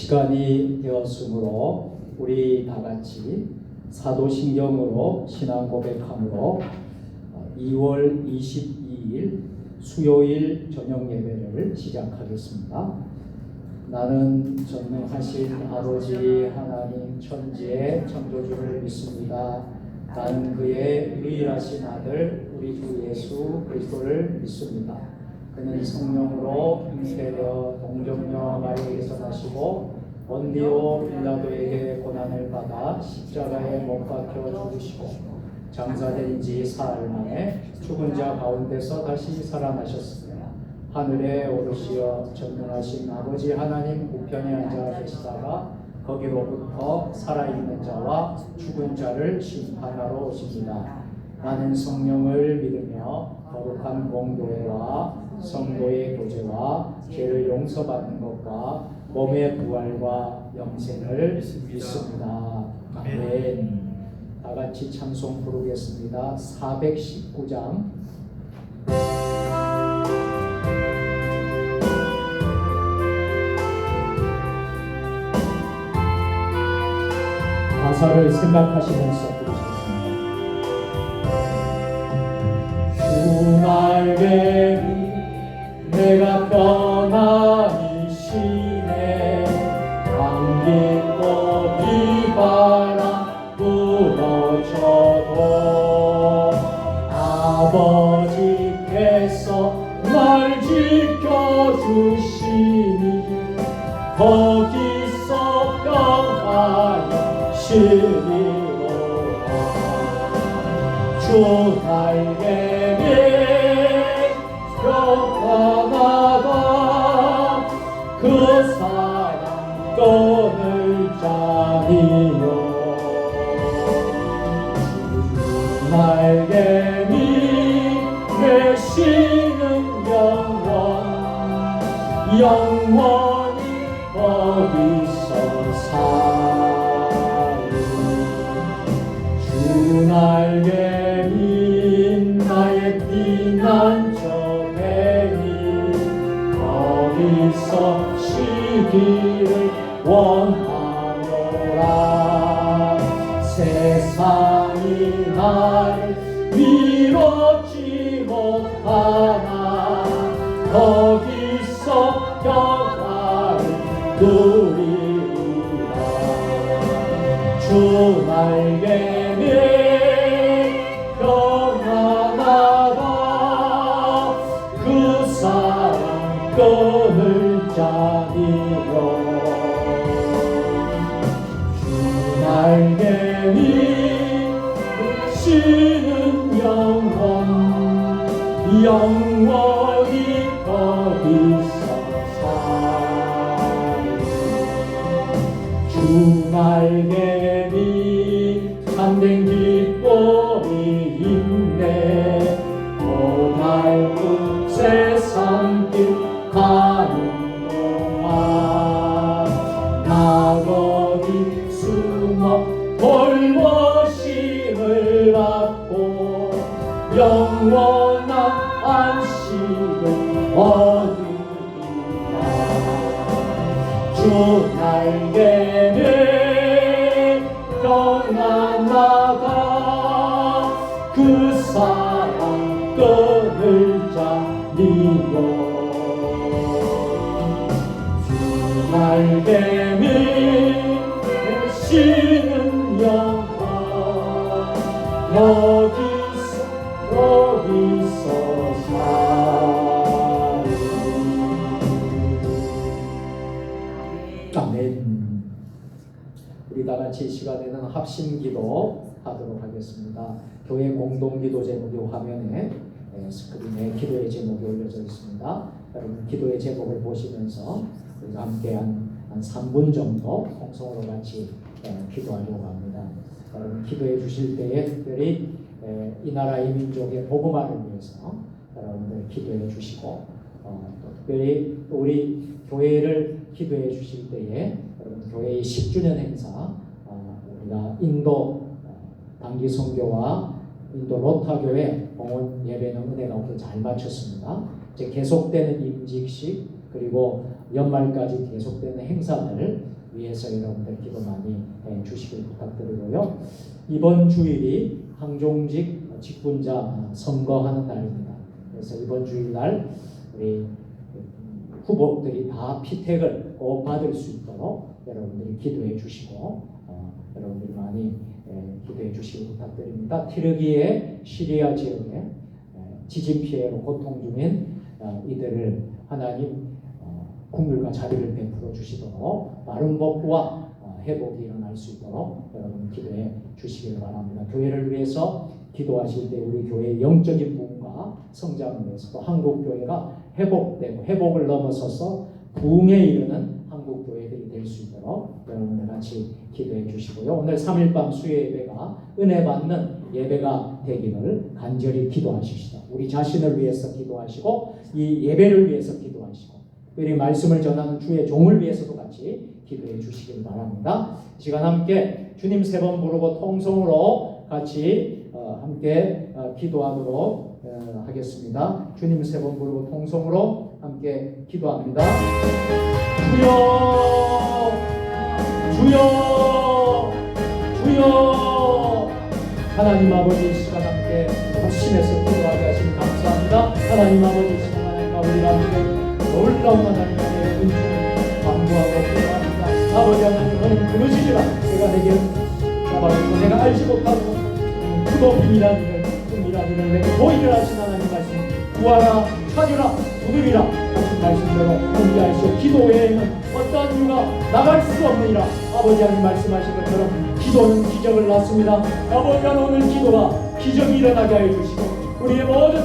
시간이 되었으므로 우리 다 같이 사도신경으로 신앙 고백함으로 2월 22일 수요일 저녁 예배를 시작하겠습니다. 나는 전능하신 아버지 하나님 천지의 창조주를 믿습니다. 나는 그의 유일하신 아들 우리 주 예수 그리스도를 믿습니다. 그는 성령으로 잉태되어 동정녀 마리아에게서 나시고 본디오 빌라도에게 고난을 받아 십자가에 못 박혀 죽으시고 장사된 지 사흘 만에 죽은 자 가운데서 다시 살아나셨으며 하늘에 오르시어 전능하신 아버지 하나님 우편에 앉아 계시다가 거기로부터 살아있는 자와 죽은 자를 심판하러 오십니다. 나는 성령을 믿으며 거룩한 공교회와 성도의 교제와 죄를 용서받는 것과 몸의 부활과 영생을 믿습니다. 아멘. 다 같이 찬송 부르겠습니다. 419장. 가사를 생각하시면서 부르셨습니다. 주 날개를 내가 편안히 쉬네. 강깊고 비바람 불어쳐도 아버지께서 날 지켜주시니 거기서 평안히 쉬리로다. 주 날개를 평안하다 그 사랑 끊을 자리요. 주 날개 밑에 쉬는 영원히 거기서 살리. 주 날개 밑 나의 피난처되니 거기서 쉬기를 원하노라. 세상이 나를 위롭지 못하나 거기서 평안을 누리리라. 주 날개는 평안하다 그 사랑 끊을 자리요. 주 날개니 쉬는 영원히 거기서 살리. 주 날개니 참된 기쁨이 있네. 고달픈 세상길 가는 동안 나 거기 숨어 돌보심을 받고 영원한 안식을 얻으리라. 주 날개는 평안하다 그 사랑 끊을 자리요. 주 날개는 쉬는 거기서 살리. 아멘. 우리 다 같이 이 시간에는 합심기도 하도록 하겠습니다. 교회 공동기도 제목이 화면에 스크린에 기도의 제목이 올려져 있습니다. 여러분 기도의 제목을 보시면서 우리가 함께 한 3분 정도 통성으로 같이 기도하려고 합니다. 여러분 기도해 주실 때에 특별히 이 나라 이 민족의 복음화를 위해서 여러분들 기도해 주시고 또 특별히 우리 교회를 기도해 주실 때에 여러분 교회의 10주년 행사 우리가 인도 단기 선교와 인도 로타교회 봉헌 예배는 은혜 가운데 잘 마쳤습니다. 이제 계속되는 임직식 그리고 연말까지 계속되는 행사들 위해서 여러분들 기도 많이 주시길 부탁드리고요. 이번 주일이 항종직 직분자 선거하는 날입니다. 그래서 이번 주일날 우리 후보들이 다 피택을 꼭 받을 수 있도록 여러분들이 기도해 주시고 여러분들이 많이 기도해 주시기 부탁드립니다. 튀르키예 시리아 지역에 지진 피해로 고통 중인 이들을 하나님 국물과 자비를 베풀어 주시도록 빠른 복구와 회복이 일어날 수 있도록 여러분 기도해 주시길 바랍니다. 교회를 위해서 기도하실 때 우리 교회의 영적인 부흥과 성장을 위해서 또 한국 교회가 회복되고 회복을 넘어서서 부흥에 이르는 한국 교회들이 될 수 있도록 여러분들 같이 기도해 주시고요. 오늘 3일 밤 수요 예배가 은혜 받는 예배가 되기를 간절히 기도하십시다. 우리 자신을 위해서 기도하시고 이 예배를 위해서 기도하시고 특별히 말씀을 전하는 주의 종을 위해서도 같이 기도해 주시길 바랍니다. 이 시간 함께 주님 3번 부르고 통성으로 같이 함께 기도하도록 하겠습니다. 주님 3번 부르고 통성으로 함께 기도합니다. 주여 주여 주여. 하나님 아버지, 이 시간 함께 합심해서 기도하게 하시니 감사합니다. 하나님 아버지, 이 시간 하나님과 우리가 함께 놀라운 하나님의 은총을 간구하고 기도합니다. 아버지 하나님, 너는 부르시지만 내가 내게 나바르고 내가 알지 못하고 그도 비밀한 일을 은밀한 일을 내게 보이려 하신 하나님 말씀, 구하라 찾으라 두드리라 하신 말씀대로 함께하시오. 기도 외에는 어떠한 이유가 나갈 수 없느니라. 아버지 하나님 말씀하신 것처럼 기도는 기적을 낳습니다. 아버지 하나님, 오늘 기도가 기적이 일어나게 하여 주시고 우리의 모든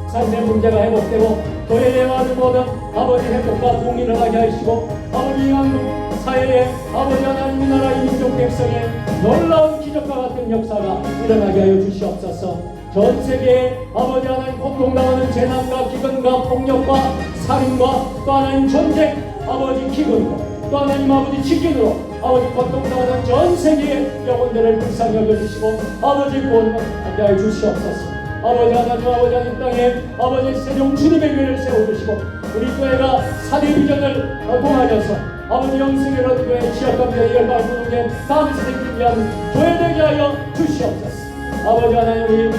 삶의 문제가 회복되고 교회에 와는 모든 아버지 회복과 부흥이 일어나게 하시고 아버지 한국 사회에 아버지 하나님 나라의 민족 백성의 놀라운 기적과 같은 역사가 일어나게 하여 주시옵소서. 전 세계에 아버지 하나님 고통당하는 재난과 기근과 폭력과 살인과 또 하나님 전쟁 아버지 기근으로 또 하나님 아버지 직균으로 아버지 고통당하는 전 세계의 영혼들을 불쌍히 여겨주시고 아버지 구원하게 하여 주시옵소서. 아버지 하나님 땅에 아버지 세종 주님의 교회를 세워주시고 우리 교회가 4대 비전을 통하여서 아버지 영생의 교회 지역감교회 열방부동의 다음 세대를 위한 교회 되게 하여 주시옵소서. 아버지 하나님, 우리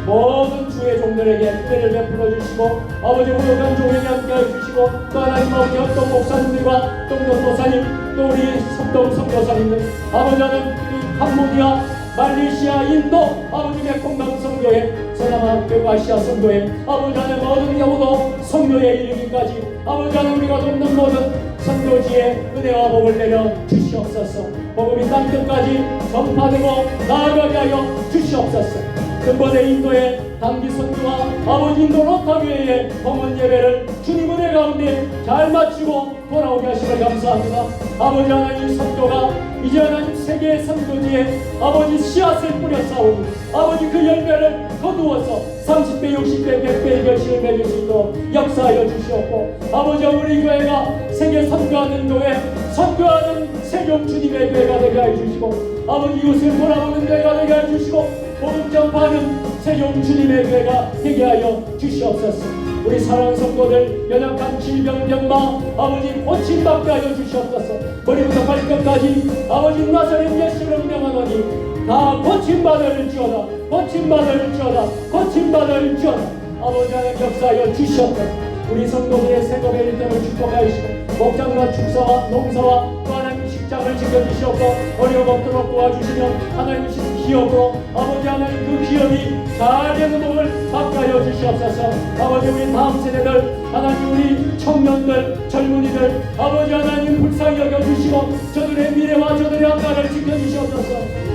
모든 주의 종들에게 은혜를 베풀어 주시고 아버지 부족한 종에게 함께하여 주시고 또 하나님 아버지 어떤 목사님들과 동동 목사님 또 우리 석동 선교사님들 아버지 하나님 캄보디아 말레이시아 인도 아버지 메콩강 선교회 서남아교회 아시아 선교회 아버지 하나님 모든 영혼도 선교에 이르기까지 아버지 하나님 우리가 돕는 모든 선교지에 은혜와 복을 내려 주시옵소서. 복음이 땅끝까지 전파되고 나아가게 하여 주시옵소서. 근본의 인도의 단기 선교와 아버지 인도 로타교회의 공헌 예배를 주님 은혜 가운데 잘 마치고 돌아오게 하시길 감사합니다. 아버지 하나님, 선교가 이제 하나님 세계의 선교지에 아버지 씨앗을 뿌려 싸우니 아버지 그 열매를 거두어서 30배, 60배, 100배의 결실을 맺을 수 있도록 역사하여 주시옵고 아버지 우리 교회가 세계 선교하는 교회, 선교하는 세종 주님의 교회가 되게 하여 주시고 아버지 이웃을 돌아보는 교회가 되게 하여 주시고 복음 전파하는 세종 주님의 교회가 되게 하여 주시옵소서. 우리 사랑하는 성도들 연약한 질병 병마 아버지 고침받게 하여 주시옵소서. 머리부터 발끝까지 아버지 나사렛 예수를 명하노니 다 고침받을지어다 고침받을지어다 고침받을지어다. 아버지 하나님 역사하여 주시옵소서. 우리 성도들의 생업의 일들을 축복하시고 목장과 축사와 농사와 또 하나님 식장을 지켜주시옵고 어려움 없도록 도와주시며 하나님 주신 기업으로 아버지 하나님 그 기업이 잘 되는 복을 받게 하여 주시옵소서. 아버지 우리 다음 세대들 하나님 우리 청년들 젊은이들 아버지 하나님 불쌍히 여겨주시고 저들의 미래와 저들의 앞날을 지켜주시옵소서.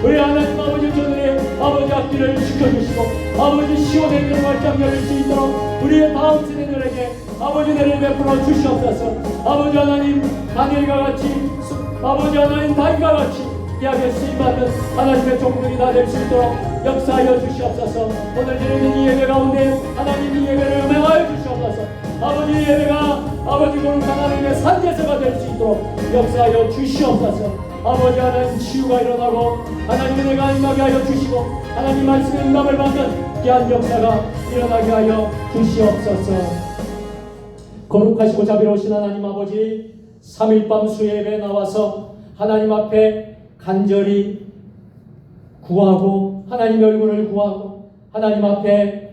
우리 하나님 아버지 저들의 아버지 앞길을 지켜주시고 아버지 시온의 문 활짝 열릴 수 있도록 우리의 다음 세대들에게 아버지 은혜를 베풀어 주시옵소서. 아버지 하나님 다니엘과 같이 아버지 하나님 다윗과 같이 기하게 쓰임받는 하나님의 종들이 다 될 수 있도록 역사하여 주시옵소서. 오늘 드리는 이 예배 가운데 하나님 이 예배를 음행하여 주시옵소서. 아버지 이 예배가 아버지 거룩한 하나님의 산제사가 될 수 있도록 역사하여 주시옵소서. 아버지 하나님 치유가 일어나고 하나님 은혜가 임하게 하여 주시고 하나님 말씀의 응답을 받는 귀한 역사가 일어나게 하여 주시옵소서. 거룩하시고 자비로우신 하나님 아버지, 3일밤 수예배에 나와서 하나님 앞에 간절히 구하고 하나님의 얼굴을 구하고 하나님 앞에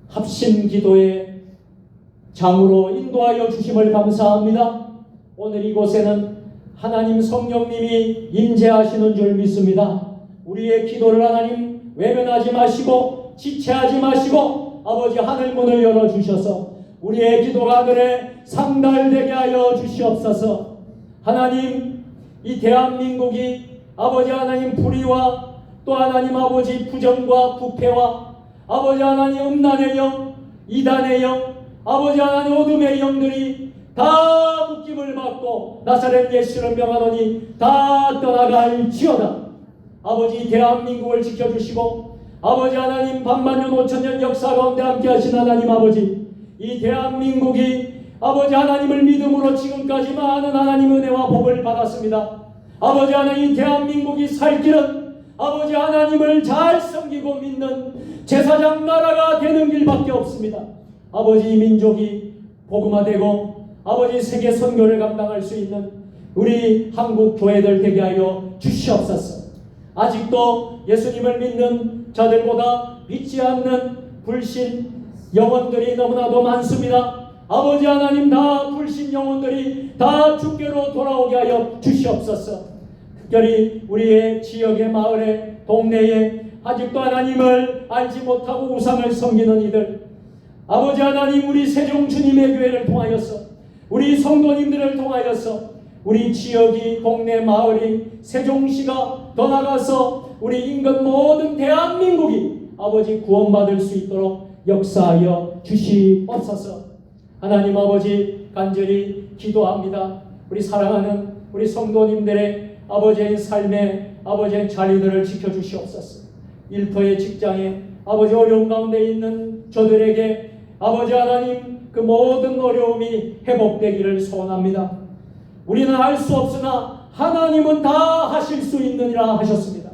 합심 기도의 장으로 인도하여 주심을 감사합니다. 오늘 이곳에는 하나님 성령님이 임재하시는 줄 믿습니다. 우리의 기도를 하나님 외면하지 마시고 지체하지 마시고 아버지 하늘 문을 열어주셔서 우리의 기도가 하늘에 상달되게 하여 주시옵소서. 하나님, 이 대한민국이 아버지 하나님 불의와 또 하나님 아버지 부정과 부패와 아버지 하나님 음란의 영, 이단의 영, 아버지 하나님 어둠의 영들이 다 묶임을 받고 나사렛 예수를 명하노니 다 떠나갈지어다. 아버지 대한민국을 지켜주시고 아버지 하나님 반만년 5천년 역사 가운데 함께하신 하나님 아버지, 이 대한민국이 아버지 하나님을 믿음으로 지금까지 많은 하나님 은혜와 복을 받았습니다. 아버지 하나님, 이 대한민국이 살 길은 아버지 하나님을 잘 섬기고 믿는 제사장 나라가 되는 길밖에 없습니다. 아버지, 이 민족이 복음화되고 아버지 세계 선교를 감당할 수 있는 우리 한국 교회들 되게 하여 주시옵소서. 아직도 예수님을 믿는 자들보다 믿지 않는 불신 영혼들이 너무나도 많습니다. 아버지 하나님, 다 불신 영혼들이 다 주께로 돌아오게 하여 주시옵소서. 특별히 우리의 지역의 마을에 동네에 아직도 하나님을 알지 못하고 우상을 섬기는 이들, 아버지 하나님, 우리 세종 주님의 교회를 통하여서 우리 성도님들을 통하여서 우리 지역이 동네 마을이 세종시가 더 나가서 우리 인근 모든 대한민국이 아버지 구원받을 수 있도록 역사하여 주시옵소서. 하나님 아버지, 간절히 기도합니다. 우리 사랑하는 우리 성도님들의 아버지의 삶에 아버지의 자리들을 지켜주시옵소서. 일터의 직장에 아버지 어려움 가운데 있는 저들에게 아버지 하나님, 그 모든 어려움이 회복되기를 소원합니다. 우리는 알 수 없으나 하나님은 다 하실 수 있느니라 하셨습니다.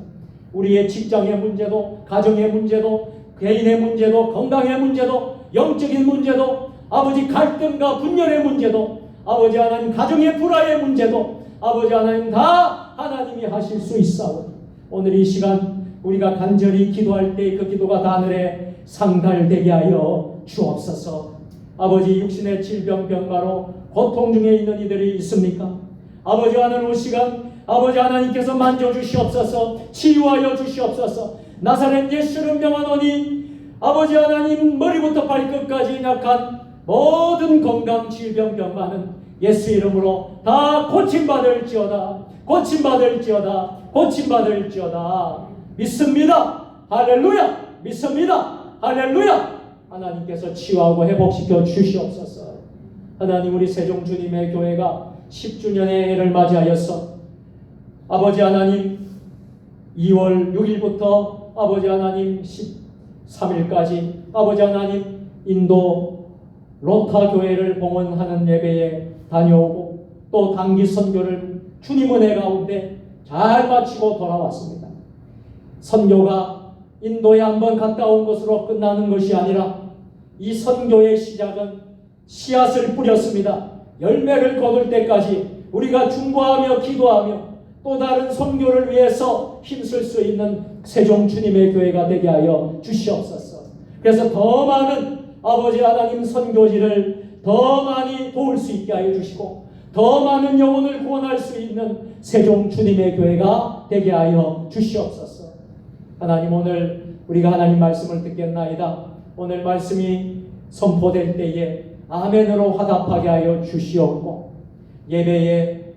우리의 직장의 문제도, 가정의 문제도, 개인의 문제도, 건강의 문제도, 영적인 문제도, 아버지 갈등과 분열의 문제도, 아버지 하나님 가정의 불화의 문제도 아버지 하나님 다 하나님이 하실 수 있사오니 오늘 이 시간 우리가 간절히 기도할 때 그 기도가 하늘에 상달되게 하여 주옵소서. 아버지, 육신의 질병 병마로 고통 중에 있는 이들이 있습니까? 아버지 하나님, 이 시간 아버지 하나님께서 만져주시옵소서. 치유하여 주시옵소서. 나사렛 예수를 명하노니 아버지 하나님, 머리부터 발끝까지 약한 모든 건강 질병 병마는 예수 이름으로 다 고침받을지어다. 고침받을지어다. 고침받을지어다. 믿습니다. 할렐루야. 믿습니다. 할렐루야. 하나님께서 치유하고 회복시켜 주시옵소서. 하나님, 우리 세종 주님의 교회가 10주년의 해를 맞이하여서 아버지 하나님 2월 6일부터 아버지 하나님 13일까지 아버지 하나님 인도 로타 교회를 봉헌하는 예배에 다녀오고 또 단기 선교를 주님 은혜 가운데 잘 마치고 돌아왔습니다. 선교가 인도에 한번 갔다 온 것으로 끝나는 것이 아니라 이 선교의 시작은 씨앗을 뿌렸습니다. 열매를 거둘 때까지 우리가 중보하며 기도하며 또 다른 선교를 위해서 힘쓸 수 있는 세종 주님의 교회가 되게 하여 주시옵소서. 그래서 더 많은 아버지 하나님 선교지를 더 많이 도울 수 있게 하여 주시고 더 많은 영혼을 구원할 수 있는 세종 주님의 교회가 되게 하여 주시옵소서. 하나님, 오늘 우리가 하나님 말씀을 듣겠나이다. 오늘 말씀이 선포될 때에 아멘으로 화답하게 하여 주시옵고 예배에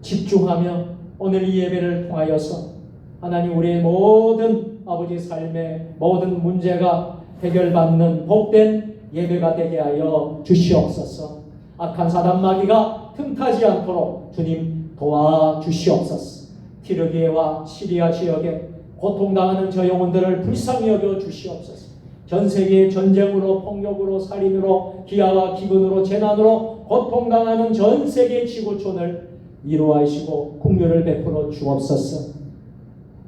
집중하며 오늘 이 예배를 통하여서 하나님, 우리의 모든 아버지 삶의 모든 문제가 해결받는 복된 예배가 되게 하여 주시옵소서. 악한 사단 마귀가 틈타지 않도록 주님 도와주시옵소서. 티르기에와 시리아 지역에 고통당하는 저 영혼들을 불쌍히 여겨 주시옵소서. 전 세계의 전쟁으로, 폭력으로, 살인으로, 기아와 기근으로, 재난으로 고통당하는 전 세계 지구촌을 위로하시고 긍휼을 베풀어 주옵소서.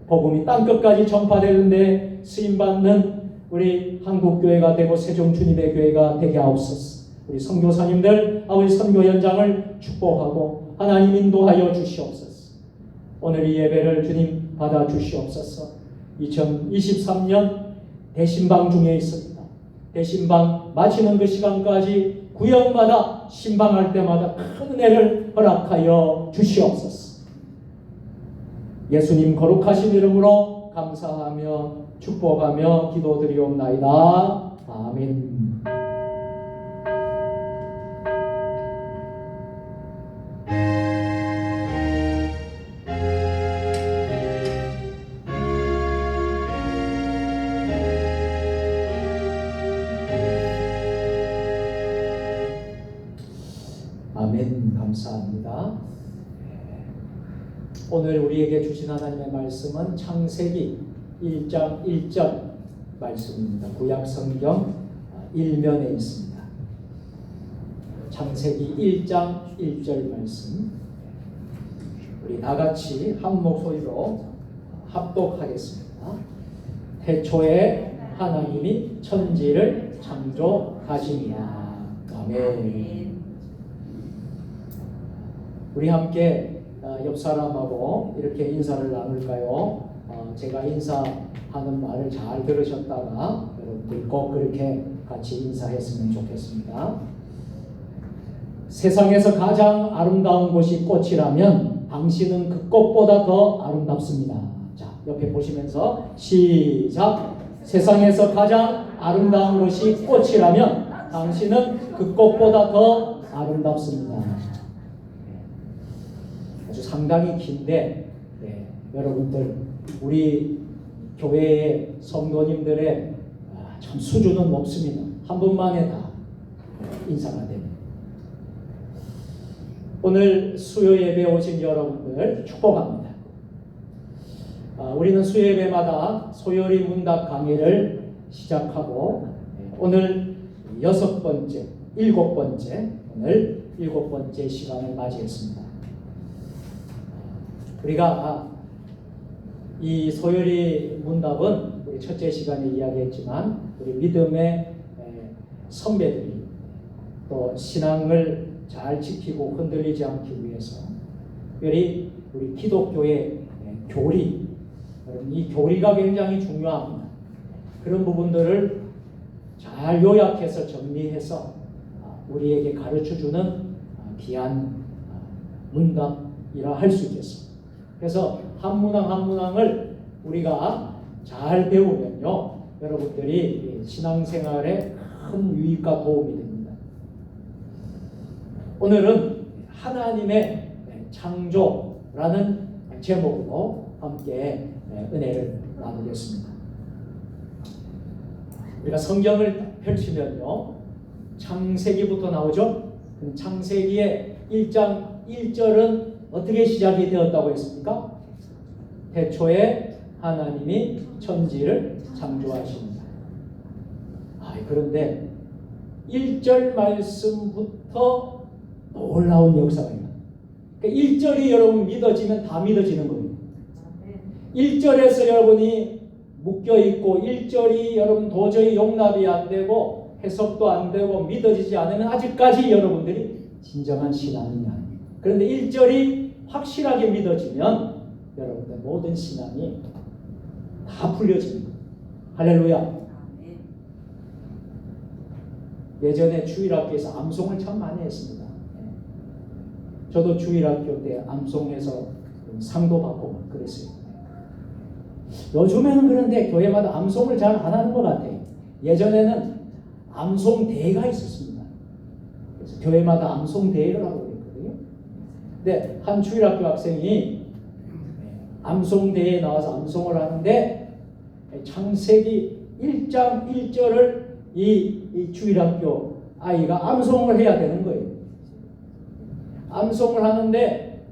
복음이 땅끝까지 전파되는데 쓰임받는 우리 한국교회가 되고 세종 주님의 교회가 되게 하옵소서. 우리 선교사님들 아버지 선교 현장을 축복하고 하나님 인도하여 주시옵소서. 오늘 이 예배를 주님 받아 주시옵소서. 2023년 대신방 중에 있습니다. 대신방 마치는 그 시간까지 구역마다 신방할 때마다 큰 은혜를 허락하여 주시옵소서. 예수님 거룩하신 이름으로 감사하며 축복하며 기도드리옵나이다. 아멘. 아멘. 감사합니다. 오늘 우리에게 주신 하나님의 말씀은 창세기 1장 1절 말씀입니다. 구약 성경 1면에 있습니다. 창세기 1장 1절 말씀. 우리 다 같이 한 목소리로 합독하겠습니다. 태초에 하나님이 천지를 창조하시니라. 아멘. 우리 함께 옆 사람하고 이렇게 인사를 나눌까요? 제가 인사하는 말을 잘 들으셨다가 여러분들 꼭 그렇게 같이 인사했으면 좋겠습니다. 세상에서 가장 아름다운 곳이 꽃이라면 당신은 그 꽃보다 더 아름답습니다. 자, 옆에 보시면서 시작. 세상에서 가장 아름다운 곳이 꽃이라면 당신은 그 꽃보다 더 아름답습니다. 아주 상당히 긴데 여러분들 우리 교회의 성도님들의 참 수준은 높습니다. 한 분만에 다 인사가 됩니다. 오늘 수요 예배에 오신 여러분들 축복합니다. 우리는 수요 예배마다 소요리 문답 강의를 시작하고 오늘 7번째 시간을 맞이했습니다. 우리가 이 소요리 문답은 우리 첫째 시간에 이야기했지만 우리 믿음의 선배들이 또 신앙을 잘 지키고 흔들리지 않기 위해서 특별히 우리 기독교의 교리, 이 교리가 굉장히 중요합니다. 그런 부분들을 잘 요약해서 정리해서 우리에게 가르쳐주는 귀한 문답이라 할 수 있겠습니다. 그래서 한 문항 한 문항을 우리가 잘 배우면요, 여러분들이 신앙생활에 큰 유익과 도움이 됩니다. 오늘은 하나님의 창조라는 제목으로 함께 은혜를 나누겠습니다. 우리가 성경을 펼치면요, 창세기부터 나오죠. 창세기의 1장 1절은 어떻게 시작이 되었다고 했습니까? 태초에 하나님이 천지를 창조하십니다. 그런데 1절 말씀부터 놀라운 역사가 있어요. 그러니까 1절이 여러분 믿어지면 다 믿어지는 거예요. 1절에서 여러분이 묶여있고 1절이 여러분 도저히 용납이 안 되고 해석도 안 되고 믿어지지 않으면 아직까지 여러분들이 진정한 신앙이 아니에요. 그런데 1절이 확실하게 믿어지면 여러분들 모든 신앙이 다 풀려지는 거예요. 할렐루야. 예전에 주일학교에서 암송을 참 많이 했습니다. 저도 주일학교 때 암송해서 상도 받고 그랬어요. 요즘에는 그런데 교회마다 암송을 잘 안 하는 것 같아요. 예전에는 암송대회가 있었습니다. 그래서 교회마다 암송대회를 하고 그랬거든요. 근데 한 주일학교 학생이 암송대회에 나와서 암송을 하는데 창세기 1장 1절을 이 주일학교 아이가 암송을 해야 되는 거예요. 암송을 하는데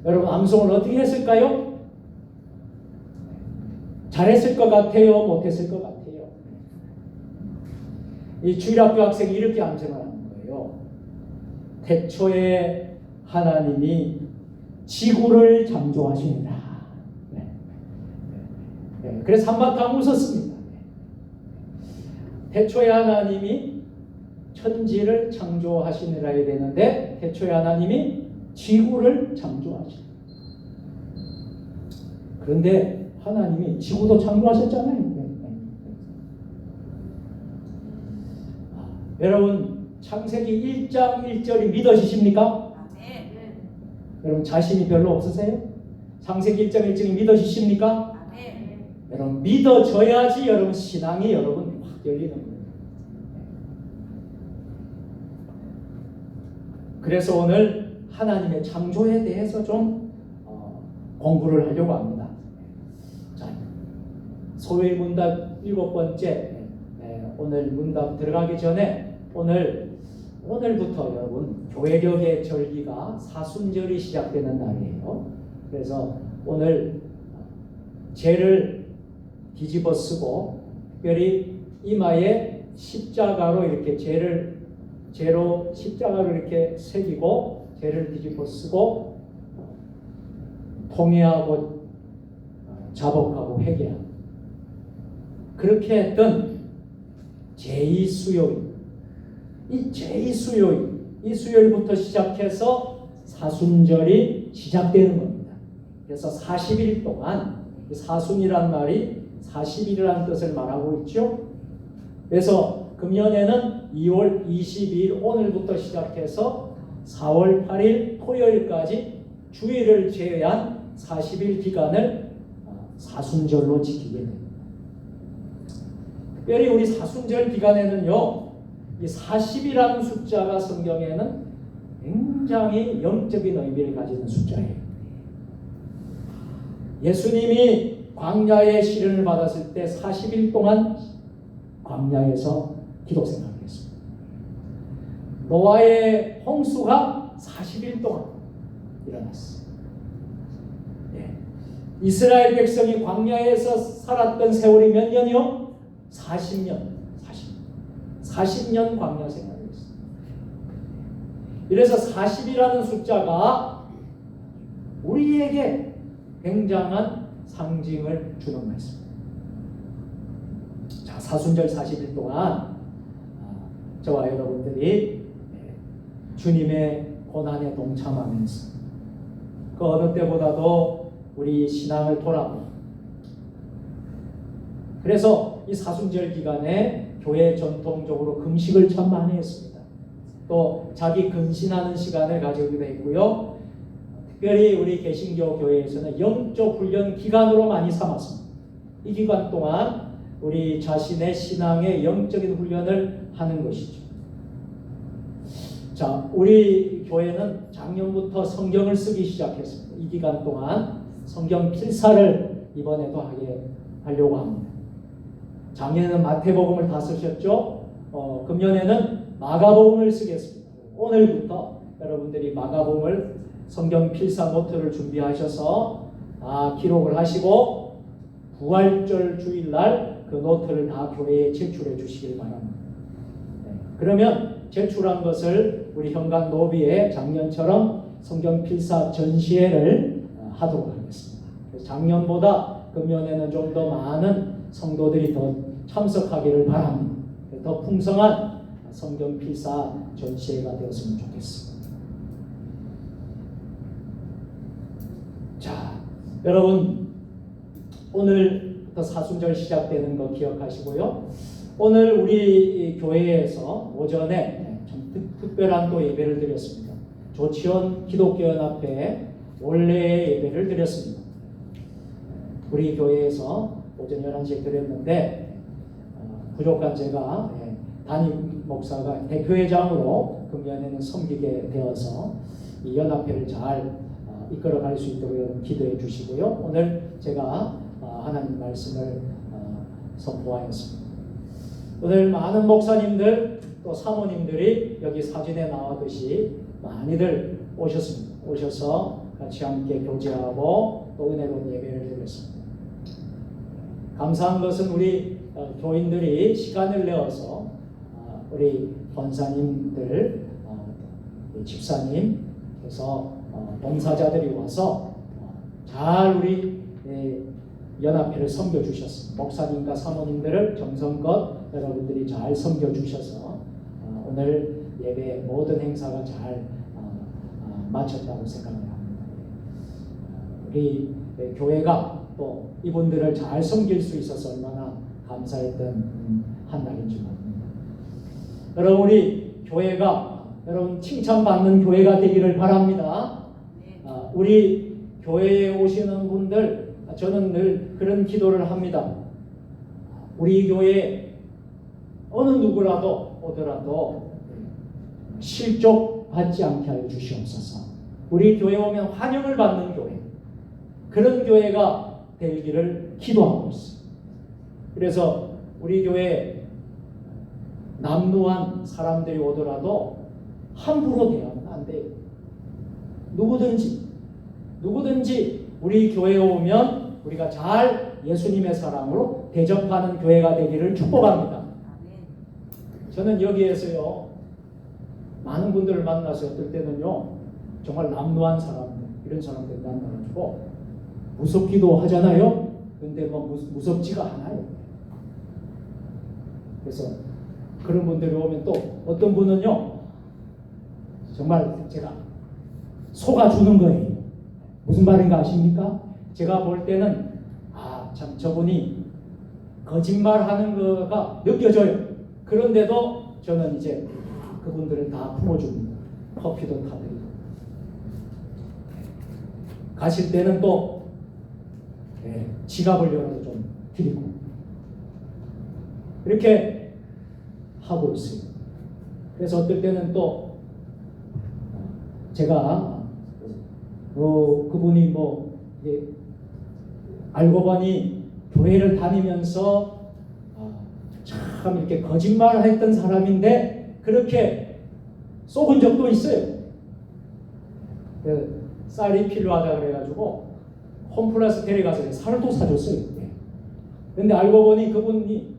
여러분 암송을 어떻게 했을까요? 잘했을 것 같아요? 못했을 것 같아요? 이 주일학교 학생이 이렇게 암송을 하는 거예요. 태초에 하나님이 지구를 창조하십니다. 그래서 한바탕 웃었습니다. 태초에 하나님이 천지를 창조하시느라 해야 되는데 태초에 하나님이 지구를 창조하시고, 그런데 하나님이 지구도 창조하셨잖아요. 여러분 창세기 1장 1절이 믿어지십니까? 네. 여러분 자신이 별로 없으세요? 창세기 1장 1절이 믿어지십니까? 네. 여러분 믿어져야지 여러분 신앙이 여러분 확 열리는 거예요. 그래서 오늘 하나님의 창조에 대해서 좀 공부를 하려고 합니다. 자, 소위 문답 7번째, 오늘 문답 들어가기 전에 오늘부터 여러분 교회력의 절기가 사순절이 시작되는 날이에요. 그래서 오늘 죄를 뒤집어 쓰고 특별히 이마에 십자가로 이렇게 죄로 십자가로 이렇게 새기고 죄를 뒤집어 쓰고 통회하고 자복하고 회개하고 그렇게 했던 제2수요일, 이 제2수요일, 이 수요일부터 시작해서 사순절이 시작되는 겁니다. 그래서 40일 동안 사순이란 말이 40일이라는 뜻을 말하고 있죠. 그래서 금년에는 2월 22일 오늘부터 시작해서 4월 8일 토요일까지 주일을 제외한 40일 기간을 사순절로 지키게 됩니다. 특별히 우리 사순절 기간에는요, 이 40이라는 숫자가 성경에는 굉장히 영적인 의미를 가지는 숫자예요. 예수님이 광야의 시련을 받았을 때 40일 동안 광야에서 기도 생활을 했습니다. 노아의 홍수가 40일 동안 일어났어요. 네. 이스라엘 백성이 광야에서 살았던 세월이 몇 년이요? 40년. 40년 광야 생활을 했어요. 이래서 40이라는 숫자가 우리에게 굉장한 상징을 주는 말씀입니다. 자, 사순절 40일 동안 저와 여러분들이 주님의 고난에 동참하면서 그 어느 때보다도 우리 신앙을 돌아보고, 그래서 이 사순절 기간에 교회 전통적으로 금식을 참 많이 했습니다. 또 자기 근신하는 시간을 가지기도 했고요. 특별히 우리 개신교 교회에서는 영적 훈련 기간으로 많이 삼았습니다. 이 기간 동안 우리 자신의 신앙의 영적인 훈련을 하는 것이죠. 자, 우리 교회는 작년부터 성경을 쓰기 시작했습니다. 이 기간 동안 성경 필사를 이번에도 하려고 합니다. 작년에는 마태복음을 다 쓰셨죠? 금년에는 마가복음을 쓰겠습니다. 오늘부터 여러분들이 마가복음을 성경 필사 노트를 준비하셔서 다 기록을 하시고 부활절 주일날 그 노트를 다 교회에 제출해 주시길 바랍니다. 네. 그러면 제출한 것을 우리 현관 로비에 작년처럼 성경 필사 전시회를 하도록 하겠습니다. 작년보다 금년에는 좀 더 많은 성도들이 더 참석하기를 바랍니다. 더 풍성한 성경 필사 전시회가 되었으면 좋겠습니다. 자, 여러분 오늘부터 사순절 시작되는 거 기억하시고요. 오늘 우리 교회에서 오전에 좀 특별한 또 예배를 드렸습니다. 조치원 기독교연합회 원래 예배를 드렸습니다. 우리 교회에서 오전 11시에 드렸는데 부족한 제가 담임 목사가 대표회장으로 금년에는 섬기게 되어서 이 연합회를 잘 이끌어갈 수 있도록 여러분 기도해 주시고요. 오늘 제가 하나님 말씀을 선포하였습니다. 오늘 많은 목사님들 또 사모님들이 여기 사진에 나왔듯이 많이들 오셨습니다. 오셔서 같이 함께 교제하고 또 은혜로운 예배를 드렸습니다. 감사한 것은 우리 교인들이 시간을 내어서 우리 권사님들, 집사님, 그래서 봉사자들이 와서 잘 우리 연합회를 섬겨주셨습니다. 목사님과 사모님들을 정성껏 여러분들이 잘 섬겨주셔서 오늘 예배 모든 행사가 잘 마쳤다고 생각을 합니다. 우리 교회가 또 이분들을 잘 섬길 수 있어서 얼마나 감사했던 한 날인 줄 압니다. 여러분, 우리 교회가 여러분 칭찬받는 교회가 되기를 바랍니다. 우리 교회에 오시는 분들, 저는 늘 그런 기도를 합니다. 우리 교회에 어느 누구라도 오더라도 실족 받지 않게 하여 주시옵소서. 우리 교회 오면 환영을 받는 교회, 그런 교회가 되기를 기도하고 있습니다. 그래서 우리 교회에 남루한 사람들이 오더라도 함부로 대하면 안 돼요. 누구든지 우리 교회에 오면 우리가 잘 예수님의 사랑으로 대접하는 교회가 되기를 축복합니다. 저는 여기에서요, 많은 분들을 만나서 어떨 때는요, 정말 남루한 사람들, 이런 사람들 만나가지고 무섭기도 하잖아요. 근데 무섭지가 않아요. 그래서 그런 분들이 오면 또 어떤 분은요, 정말 제가 속아주는 거예요. 무슨 말인가 아십니까? 제가 볼 때는 참 저분이 거짓말하는 거가 느껴져요. 그런데도 저는 이제 그분들을 다 품어줍니다. 커피도 타드리고. 가실 때는 또 지갑을 열어서 좀 드리고 이렇게 하고 있어요. 그래서 어떨 때는 또 제가 그분이 알고 보니 교회를 다니면서 참 이렇게 거짓말을 했던 사람인데 그렇게 속은 적도 있어요. 쌀이 필요하다 그래가지고 홈플러스 데려가서 쌀도 사줬어요. 근데 알고 보니 그분이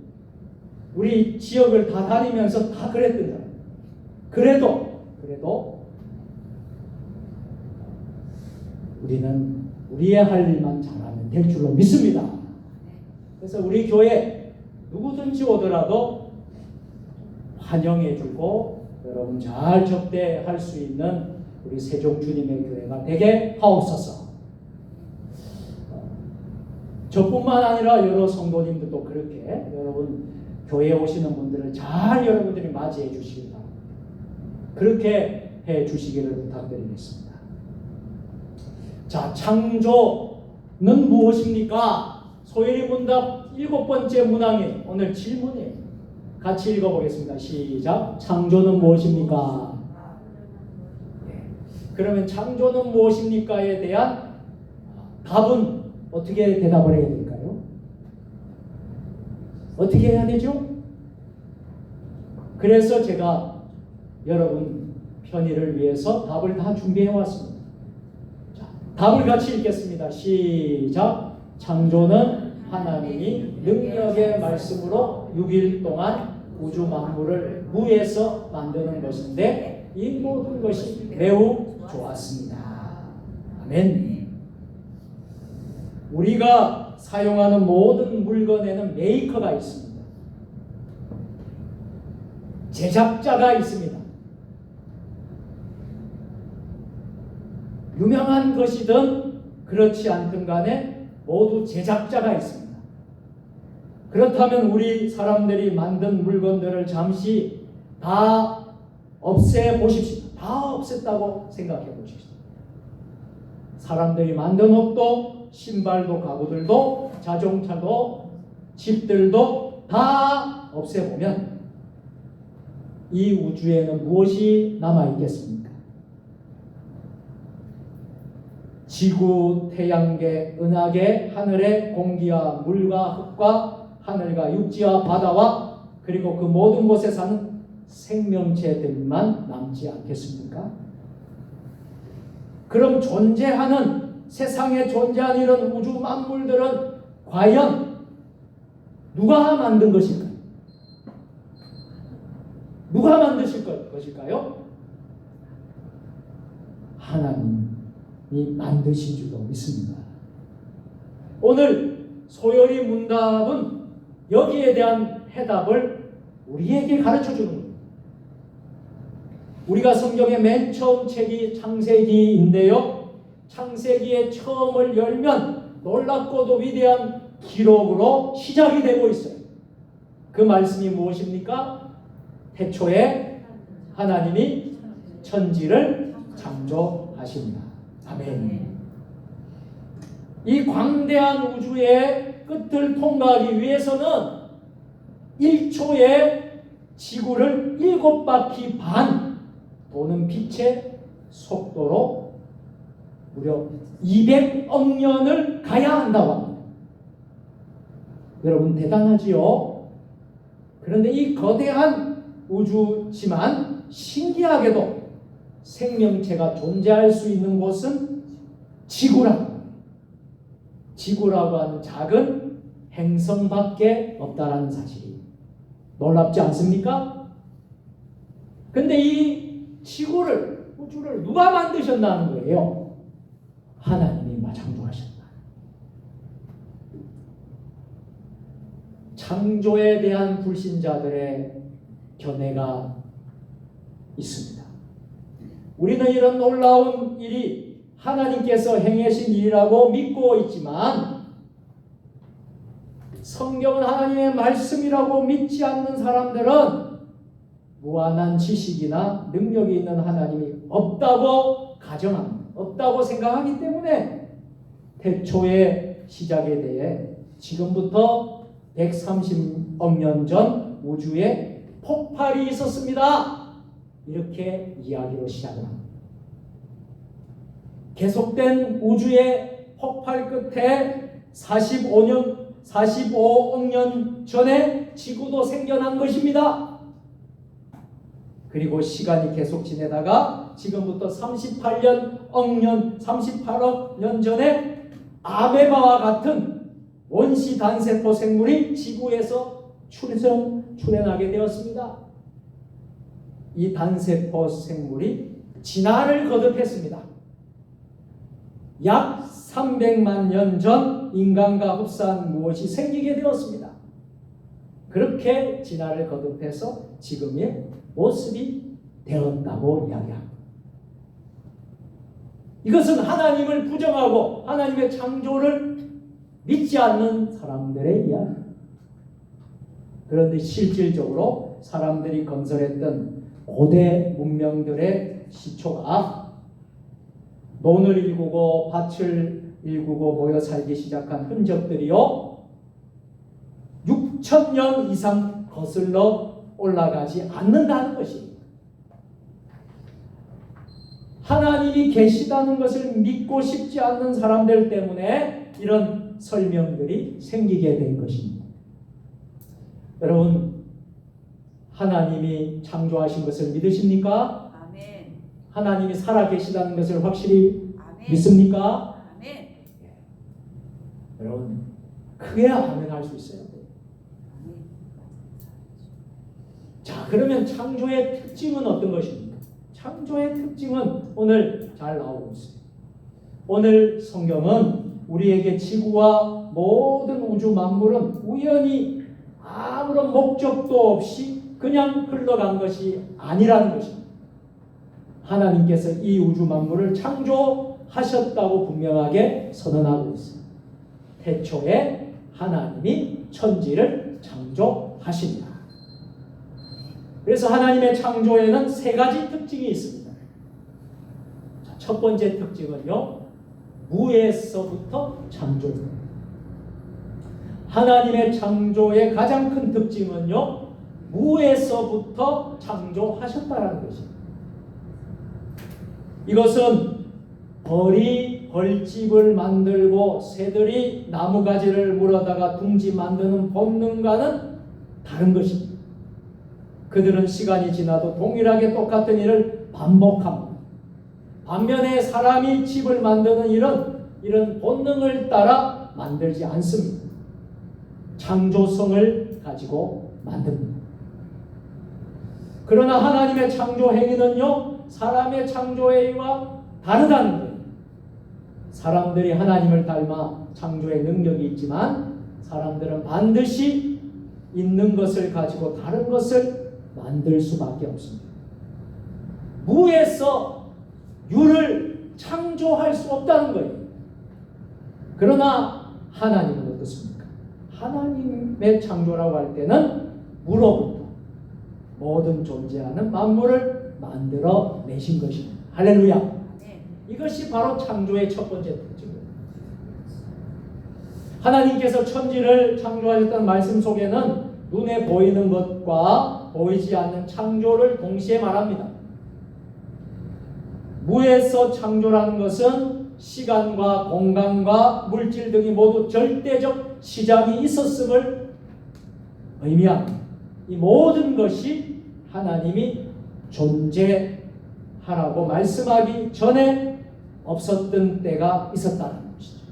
우리 지역을 다 다니면서 다 그랬던 사람. 그래도 우리는 우리의 할 일만 잘하면 될 줄로 믿습니다. 그래서 우리 교회 누구든지 오더라도 환영해주고 여러분 잘 접대할 수 있는 우리 세종 주님의 교회가 되게 하옵소서. 저뿐만 아니라 여러 성도님들도 그렇게 여러분 교회에 오시는 분들을 잘 여러분들이 맞이해 주시기 바랍니다. 그렇게 해 주시기를 부탁드리겠습니다. 자, 창조는 무엇입니까? 소연이 문답 7번째 문항에 오늘 질문이에요. 같이 읽어보겠습니다. 시작. 창조는 무엇입니까? 그러면 창조는 무엇입니까에 대한 답은 어떻게 대답을 해야 될까요? 어떻게 해야 되죠? 그래서 제가 여러분 편의를 위해서 답을 다 준비해 왔습니다. 자, 답을 같이 읽겠습니다. 시작. 창조는 하나님이 능력의 말씀으로 6일 동안 우주 만물을 무에서 만드는 것인데 이 모든 것이 매우 좋았습니다. 아멘. 우리가 사용하는 모든 물건에는 메이커가 있습니다. 제작자가 있습니다. 유명한 것이든 그렇지 않든 간에 모두 제작자가 있습니다. 그렇다면 우리 사람들이 만든 물건들을 잠시 다 없애보십시오. 다 없앴다고 생각해 보십시오. 사람들이 만든 옷도, 신발도, 가구들도, 자동차도, 집들도 다 없애보면 이 우주에는 무엇이 남아있겠습니까? 지구, 태양계, 은하계, 하늘의 공기와 물과 흙과 하늘과 육지와 바다와 그리고 그 모든 곳에 사는 생명체들만 남지 않겠습니까? 그럼 세상에 존재하는 이런 우주 만물들은 과연 누가 만든 것일까요? 누가 만드실 것일까요? 하나님이 만드신 줄로 믿습니다. 오늘 소열이 문답은 여기에 대한 해답을 우리에게 가르쳐 주는 겁니다. 우리가 성경의 맨 처음 책이 창세기인데요. 창세기의 처음을 열면 놀랍고도 위대한 기록으로 시작이 되고 있어요. 그 말씀이 무엇입니까? 태초에 하나님이 천지를 창조하십니다. 아멘. 이 광대한 우주의 끝을 통과하기 위해서는 1초에 지구를 7바퀴 반 도는 빛의 속도로 무려 200억 년을 가야 한다고 합니다. 여러분 대단하지요? 그런데 이 거대한 우주지만 신기하게도 생명체가 존재할 수 있는 곳은 지구라고 하는 작은 행성밖에 없다라는 사실이 놀랍지 않습니까? 근데 이 지구를, 우주를 누가 만드셨다는 거예요? 하나님이 창조하셨다. 창조에 대한 불신자들의 견해가 있습니다. 우리는 이런 놀라운 일이 하나님께서 행하신 일이라고 믿고 있지만 성경은 하나님의 말씀이라고 믿지 않는 사람들은 무한한 지식이나 능력이 있는 하나님이 없다고 가정합니다. 없다고 생각하기 때문에 태초의 시작에 대해 지금부터 130억 년 전 우주에 폭발이 있었습니다. 이렇게 이야기로 시작을 합니다. 계속된 우주의 폭발 끝에 45억 년 전에 지구도 생겨난 것입니다. 그리고 시간이 계속 지내다가 지금부터 38억 년 전에 아메바와 같은 원시 단세포 생물이 지구에서 출현하게 되었습니다. 이 단세포 생물이 진화를 거듭했습니다. 약 300만 년 전 인간과 흡사한 무엇이 생기게 되었습니다. 그렇게 진화를 거듭해서 지금의 모습이 되었다고 이야기합니다. 이것은 하나님을 부정하고 하나님의 창조를 믿지 않는 사람들의 이야기입니다. 그런데 실질적으로 사람들이 건설했던 고대 문명들의 시초가 논을 일구고 밭을 일구고 모여 살기 시작한 흔적들이요 6,000년 이상 거슬러 올라가지 않는다는 것입니다. 하나님이 계시다는 것을 믿고 싶지 않는 사람들 때문에 이런 설명들이 생기게 된 것입니다. 여러분, 하나님이 창조하신 것을 믿으십니까? 아멘. 하나님이 살아 계시다는 것을 확실히 아멘. 믿습니까? 아멘. 여러분, 그래야 아멘 할 수 있어요. 자, 그러면 창조의 특징은 어떤 것입니까? 창조의 특징은 오늘 잘 나오고 있습니다. 오늘 성경은 우리에게 지구와 모든 우주 만물은 우연히 아무런 목적도 없이 그냥 흘러간 것이 아니라는 것입니다. 하나님께서 이 우주 만물을 창조하셨다고 분명하게 선언하고 있습니다. 태초에 하나님이 천지를 창조하십니다. 그래서 하나님의 창조에는 세 가지 특징이 있습니다. 자, 첫 번째 특징은요, 무에서부터 창조입니다. 하나님의 창조의 가장 큰 특징은요, 무에서부터 창조하셨다는 것입니다. 이것은 벌집을 만들고 새들이 나무가지를 물어다가 둥지 만드는 본능과는 다른 것입니다. 그들은 시간이 지나도 동일하게 똑같은 일을 반복합니다. 반면에 사람이 집을 만드는 이런 본능을 따라 만들지 않습니다. 창조성을 가지고 만듭니다. 그러나 하나님의 창조 행위는요, 사람의 창조 행위와 다르다는 거예요. 사람들이 하나님을 닮아 창조의 능력이 있지만 사람들은 반드시 있는 것을 가지고 다른 것을 만들 수밖에 없습니다. 무에서 유를 창조할 수 없다는 거예요. 그러나 하나님은 어떻습니까? 하나님의 창조라고 할 때는 무로부터 모든 존재하는 만물을 만들어 내신 것입니다. 할렐루야. 이것이 바로 창조의 첫 번째 특징입니다. 하나님께서 천지를 창조하셨다는 말씀 속에는 눈에 보이는 것과 보이지 않는 창조를 동시에 말합니다. 무에서 창조라는 것은 시간과 공간과 물질 등이 모두 절대적 시작이 있었음을 의미합니다. 이 모든 것이 하나님이 존재하라고 말씀하기 전에 없었던 때가 있었다는 것이죠.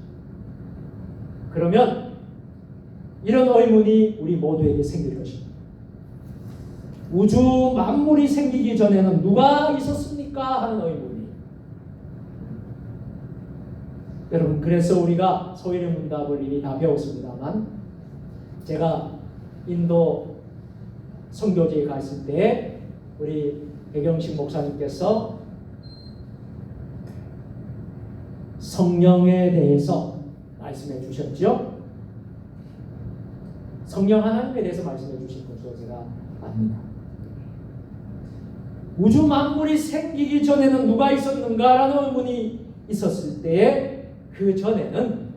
그러면 이런 의문이 우리 모두에게 생길 것입니다. 우주 만물이 생기기 전에는 누가 있었습니까? 하는 의문이. 여러분, 그래서 우리가 소일의 문답을 이미 다 배웠습니다만, 제가 인도 선교지에 갔을 때 우리 백영식 목사님께서 성령에 대해서 말씀해 주셨죠. 성령 하나님에 대해서 말씀해 주신 것으로 제가 압니다. 우주 만물이 생기기 전에는 누가 있었는가라는 의문이 있었을 때에 그 전에는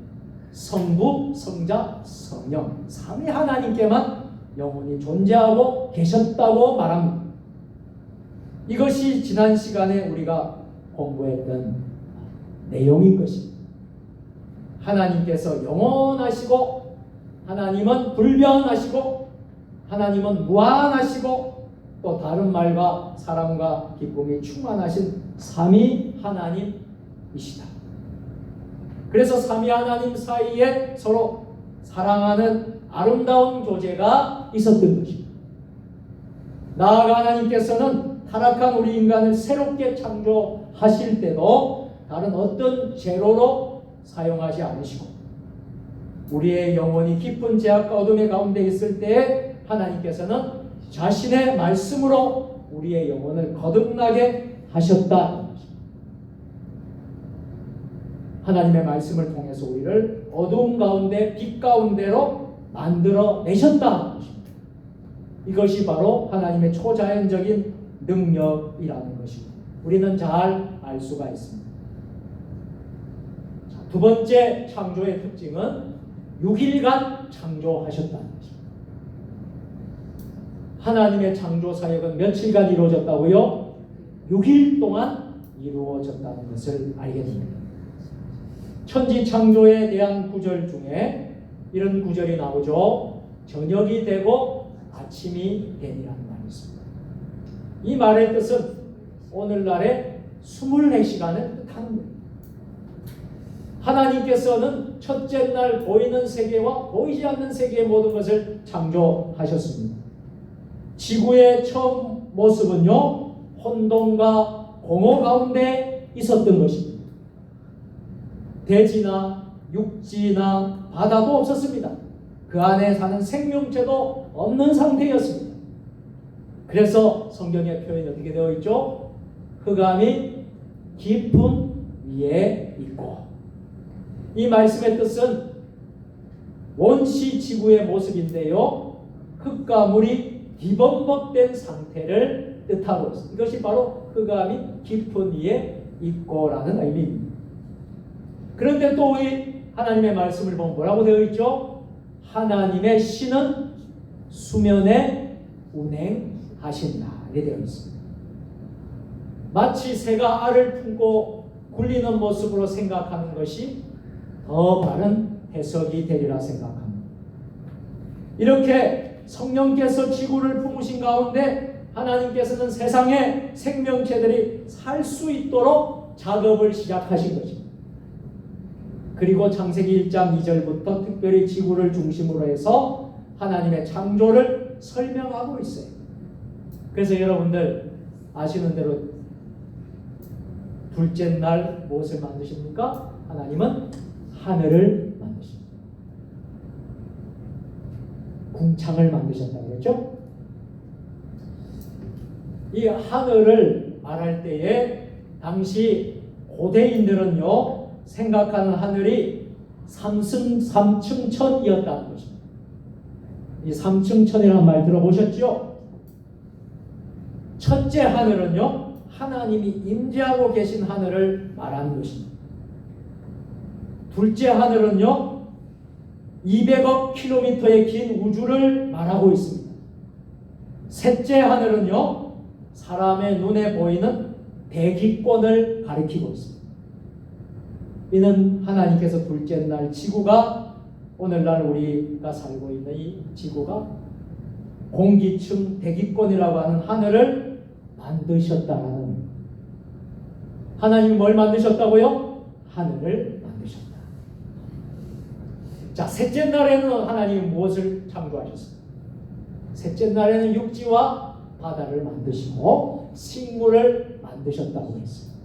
성부, 성자, 성령 삼위 하나님께만 영원히 존재하고 계셨다고 말합니다. 이것이 지난 시간에 우리가 공부했던 내용인 것입니다. 하나님께서 영원하시고 하나님은 불변하시고 하나님은 무한하시고 또 다른 말과 사랑과 기쁨이 충만하신 삼위 하나님이시다. 그래서 삼위 하나님 사이에 서로 사랑하는 아름다운 교제가 있었던 것입니다. 나아가 하나님께서는 타락한 우리 인간을 새롭게 창조하실 때도 다른 어떤 재료로 사용하지 않으시고 우리의 영혼이 깊은 죄악과 어둠의 가운데 있을 때에 하나님께서는 자신의 말씀으로 우리의 영혼을 거듭나게 하셨다. 하나님의 말씀을 통해서 우리를 어두운 가운데 빛 가운데로 만들어 내셨다. 이것이 바로 하나님의 초자연적인 능력이라는 것입니다. 우리는 잘 알 수가 있습니다. 자, 두 번째 창조의 특징은 6일간 창조하셨다는 것입니다. 하나님의 창조 사역은 며칠간 이루어졌다고요? 6일 동안 이루어졌다는 것을 알게 됩니다. 천지 창조에 대한 구절 중에 이런 구절이 나오죠. 저녁이 되고 아침이 되니라는 말이 있습니다. 이 말의 뜻은 오늘날의 24시간을 뜻하는 거예요. 하나님께서는 첫째 날 보이는 세계와 보이지 않는 세계의 모든 것을 창조하셨습니다. 지구의 처음 모습은요, 혼돈과 공허 가운데 있었던 것입니다. 대지나 육지나 바다도 없었습니다. 그 안에 사는 생명체도 없는 상태였습니다. 그래서 성경의 표현이 어떻게 되어 있죠? 흑암이 깊은 위에 있고, 이 말씀의 뜻은 원시 지구의 모습인데요, 흙과 물이 뒤범벅된 상태를 뜻하고 있습니다. 이것이 바로 흑암이 깊은 위에 있고라는 의미입니다. 그런데 또 우리 하나님의 말씀을 보면 뭐라고 되어 있죠? 하나님의 신은 수면에 운행하신다. 이렇게 되어 있습니다. 마치 새가 알을 품고 굴리는 모습으로 생각하는 것이 더 바른 해석이 되리라 생각합니다. 이렇게 성령께서 지구를 품으신 가운데 하나님께서는 세상의 생명체들이 살 수 있도록 작업을 시작하신 것입니다. 그리고 창세기 1장 2절부터 특별히 지구를 중심으로 해서 하나님의 창조를 설명하고 있어요. 그래서 여러분들 아시는 대로 둘째 날 무엇을 만드십니까? 하나님은 하늘을 만드십니다. 궁창을 만드셨다고 그랬죠? 이 하늘을 말할 때에 당시 고대인들은요 생각하는 하늘이 삼층천이었다는 것입니다. 이 삼층천이라는 말 들어보셨죠? 첫째 하늘은요 하나님이 임재하고 계신 하늘을 말하는 것입니다. 둘째 하늘은요 200억 킬로미터의 긴 우주를 말하고 있습니다. 셋째 하늘은요 사람의 눈에 보이는 대기권을 가리키고 있습니다. 이는 하나님께서 둘째 날 지구가 오늘날 우리가 살고 있는 이 지구가 공기층 대기권이라고 하는 하늘을 만드셨다는, 하나님이 뭘 만드셨다고요? 하늘을 만드셨다. 자, 셋째 날에는 하나님이 무엇을 창조하셨습니까? 셋째 날에는 육지와 바다를 만드시고 식물을 만드셨다고 했습니다.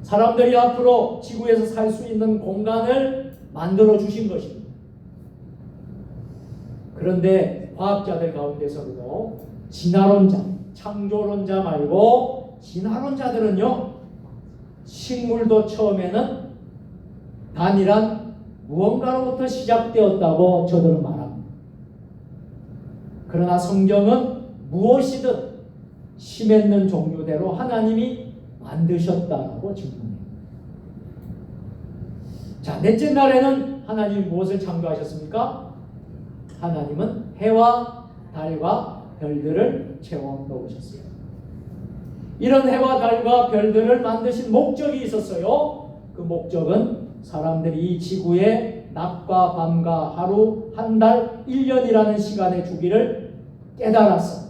사람들이 앞으로 지구에서 살 수 있는 공간을 만들어 주신 것입니다. 그런데 과학자들 가운데서도 진화론자, 창조론자 말고 진화론자들은요 식물도 처음에는 단일한 무언가로부터 시작되었다고 저들은 말합니다. 그러나 성경은 무엇이든 심했는 종류대로 하나님이 만드셨다고 증명해요. 자, 넷째 날에는 하나님이 무엇을 창조하셨습니까? 하나님은 해와 달과 별들을 채워 넣으셨어요. 이런 해와 달과 별들을 만드신 목적이 있었어요. 그 목적은 사람들이 이 지구의 낮과 밤과 하루, 한 달, 1년이라는 시간의 주기를 깨달아서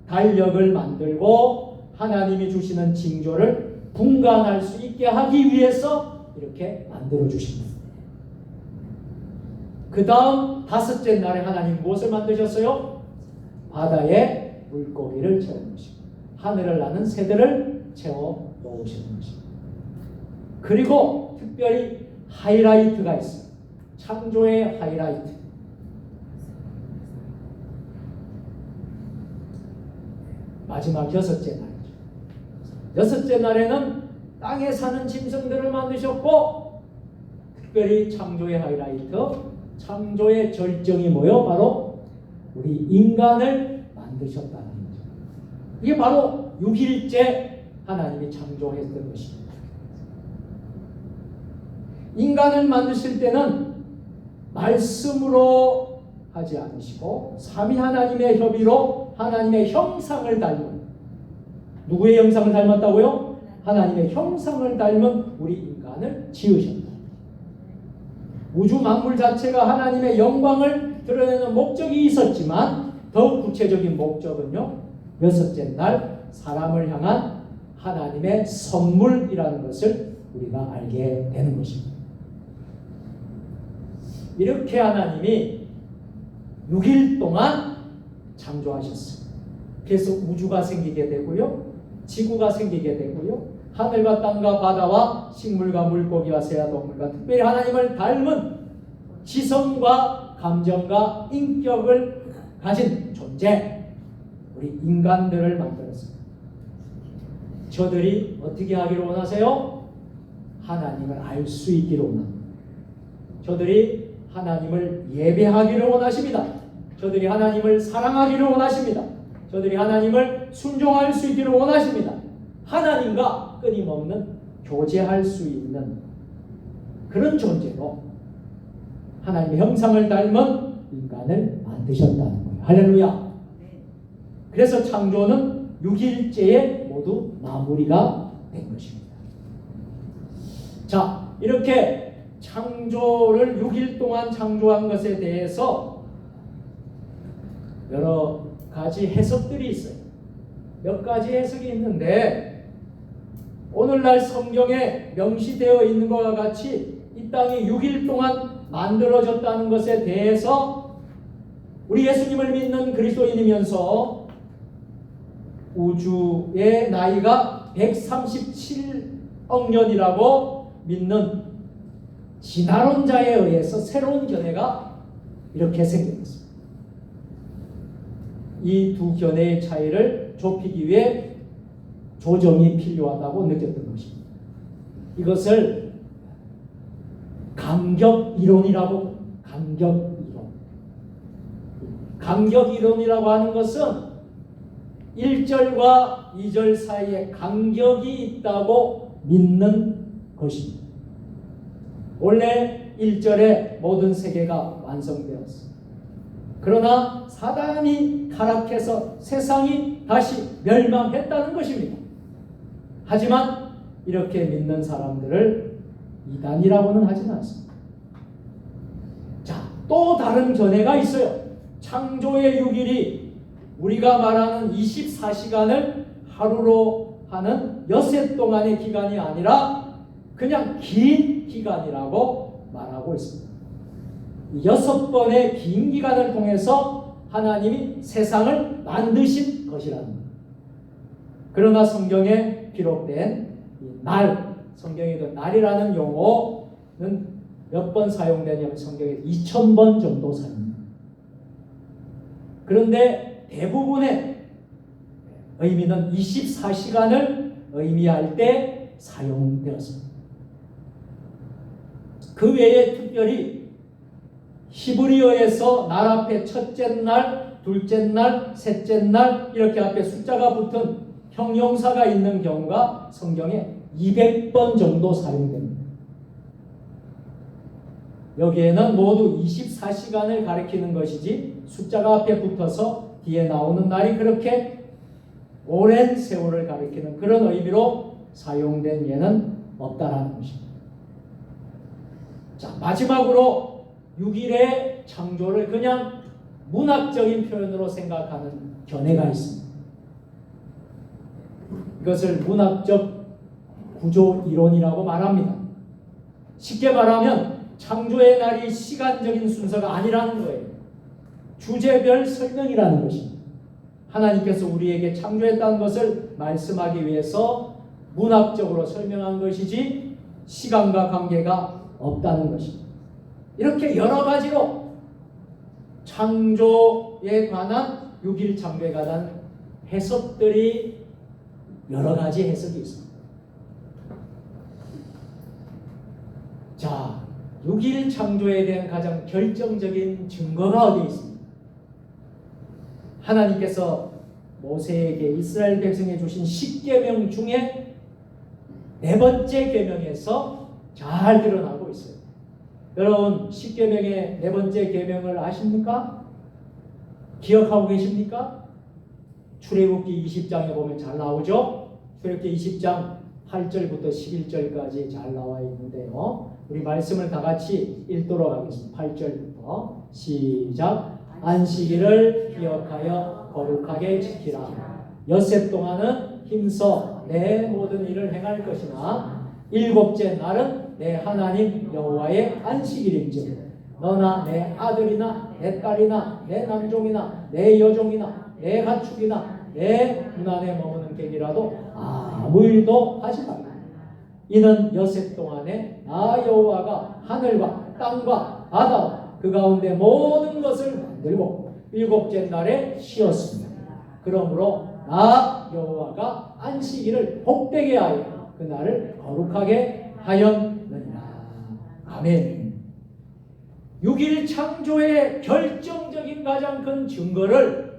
달력을 만들고 하나님이 주시는 징조를 분간할 수 있게 하기 위해서 이렇게 만들어 주십니다. 그 다음 다섯째 날에 하나님 무엇을 만드셨어요? 바다에 물고기를 채워 놓으시고 하늘을 나는 새들을 채워 놓으시는 것입니다. 그리고 특별히 하이라이트가 있습니다. 창조의 하이라이트. 마지막 여섯째 날이죠. 여섯째 날에는 땅에 사는 짐승들을 만드셨고 특별히 창조의 하이라이트, 창조의 절정이 뭐요? 바로 우리 인간을 만드셨다는 거죠. 이게 바로 6일째 하나님이 창조했던 것입니다. 인간을 만드실 때는 말씀으로 하지 않으시고 삼위 하나님의 협의로 하나님의 형상을 닮은, 누구의 형상을 닮았다고요? 하나님의 형상을 닮은 우리 인간을 지으셨다. 우주 만물 자체가 하나님의 영광을 드러내는 목적이 있었지만 더욱 구체적인 목적은요, 여섯째 날 사람을 향한 하나님의 선물이라는 것을 우리가 알게 되는 것입니다. 이렇게 하나님이 6일 동안 창조하셨습니다. 그래서 우주가 생기게 되고요, 지구가 생기게 되고요, 하늘과 땅과 바다와 식물과 물고기와 새와 동물과 특별히 하나님을 닮은 지성과 감정과 인격을 가진 존재, 우리 인간들을 만들었습니다. 저들이 어떻게 하기를 원하세요? 하나님을 알 수 있기를 원합니다. 저들이 하나님을 예배하기를 원하십니다. 저들이 하나님을 사랑하기를 원하십니다. 저들이 하나님을 순종할 수 있기를 원하십니다. 하나님과 끊임없는 교제할 수 있는 그런 존재로 하나님의 형상을 닮은 인간을 만드셨다는 거예요. 할렐루야. 그래서 창조는 6일째에 모두 마무리가 된 것입니다. 자, 이렇게 창조를 6일 동안 창조한 것에 대해서 여러 가지 해석들이 있어요. 몇 가지 해석이 있는데 오늘날 성경에 명시되어 있는 것과 같이 이 땅이 6일 동안 만들어졌다는 것에 대해서 우리 예수님을 믿는 그리스도인이면서 우주의 나이가 137억 년이라고 믿는 진화론자에 의해서 새로운 견해가 이렇게 생겼습니다. 이 두 견해의 차이를 좁히기 위해 조정이 필요하다고 느꼈던 것입니다. 이것을 간격이론이라고, 간격이론. 간격이론이라고 하는 것은 1절과 2절 사이에 간격이 있다고 믿는 것입니다. 원래 1절에 모든 세계가 완성되었습니다. 그러나 사단이 타락해서 세상이 다시 멸망했다는 것입니다. 하지만 이렇게 믿는 사람들을 이단이라고는 하지는 않습니다. 자, 또 다른 견해가 있어요. 창조의 6일이 우리가 말하는 24시간을 하루로 하는 엿새 동안의 기간이 아니라 그냥 긴 기간이라고 말하고 있습니다. 6번의 긴 기간을 통해서 하나님이 세상을 만드신 것이라는 것. 그러나 성경에 기록된 날, 성경에 그 날이라는 용어는 몇 번 사용되냐면 성경에 2000번 정도 사용됩니다. 그런데 대부분의 의미는 24시간을 의미할 때 사용되었습니다. 그 외에 특별히 히브리어에서 날 앞에 첫째 날, 둘째 날, 셋째 날 이렇게 앞에 숫자가 붙은 형용사가 있는 경우가 성경에 200번 정도 사용됩니다. 여기에는 모두 24시간을 가리키는 것이지 숫자가 앞에 붙어서 뒤에 나오는 날이 그렇게 오랜 세월을 가리키는 그런 의미로 사용된 예는 없다라는 것입니다. 자, 마지막으로 6일의 창조를 그냥 문학적인 표현으로 생각하는 견해가 있습니다. 이것을 문학적 구조 이론이라고 말합니다. 쉽게 말하면 창조의 날이 시간적인 순서가 아니라는 거예요. 주제별 설명이라는 것입니다. 하나님께서 우리에게 창조했다는 것을 말씀하기 위해서 문학적으로 설명한 것이지 시간과 관계가 없다는 것입니다. 이렇게 여러 가지로 창조에 관한 6일 창조에 관한 해석들이 여러 가지 해석이 있습니다. 자, 6일 창조에 대한 가장 결정적인 증거가 어디에 있습니다. 하나님께서 모세에게 이스라엘 백성에 주신 10계명 중에 4번째 계명에서 잘 드러나고 있어요. 여러분 10계명의 4번째 계명을 아십니까? 기억하고 계십니까? 출애굽기 20장에 보면 잘 나오죠. 출애굽기 20장 8절부터 11절까지 잘 나와 있는데요. 우리 말씀을 다 같이 읽도록 하겠습니다. 8절부터 시작. 안식일을 기억하여 거룩하게 지키라. 엿새 동안은 힘써 내 모든 일을 행할 것이나 일곱째 날은 내 하나님 여호와의 안식일인즉 너나 내 아들이나 내 딸이나 내 남종이나 내 여종이나 내 가축이나 내 문 안에 머무는 객이라도 아무 일도 하지 말라. 이는 엿새 동안에 나 여호와가 하늘과 땅과 바다와 그 가운데 모든 것을 만들고 일곱째 날에 쉬었습니다. 그러므로 나 여호와가 안식일을 복되게 하여 그 날을 거룩하게 하였느니라. 아멘. 6일 창조의 결정적인 가장 큰 증거를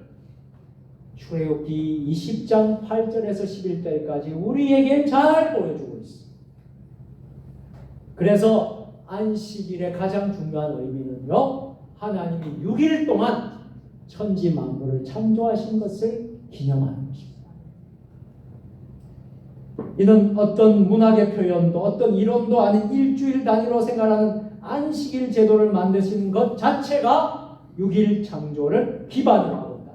출애굽기 20장 8절에서 11절까지 우리에게 잘 보여주고 있습니다. 그래서 안식일의 가장 중요한 의미는요, 하나님이 6일 동안 천지 만물을 창조하신 것을 기념하는 것입니다. 이는 어떤 문학의 표현도 어떤 이론도 아닌 일주일 단위로 생활하는 안식일 제도를 만드신 것 자체가 6일 창조를 기반으로 하고 있다.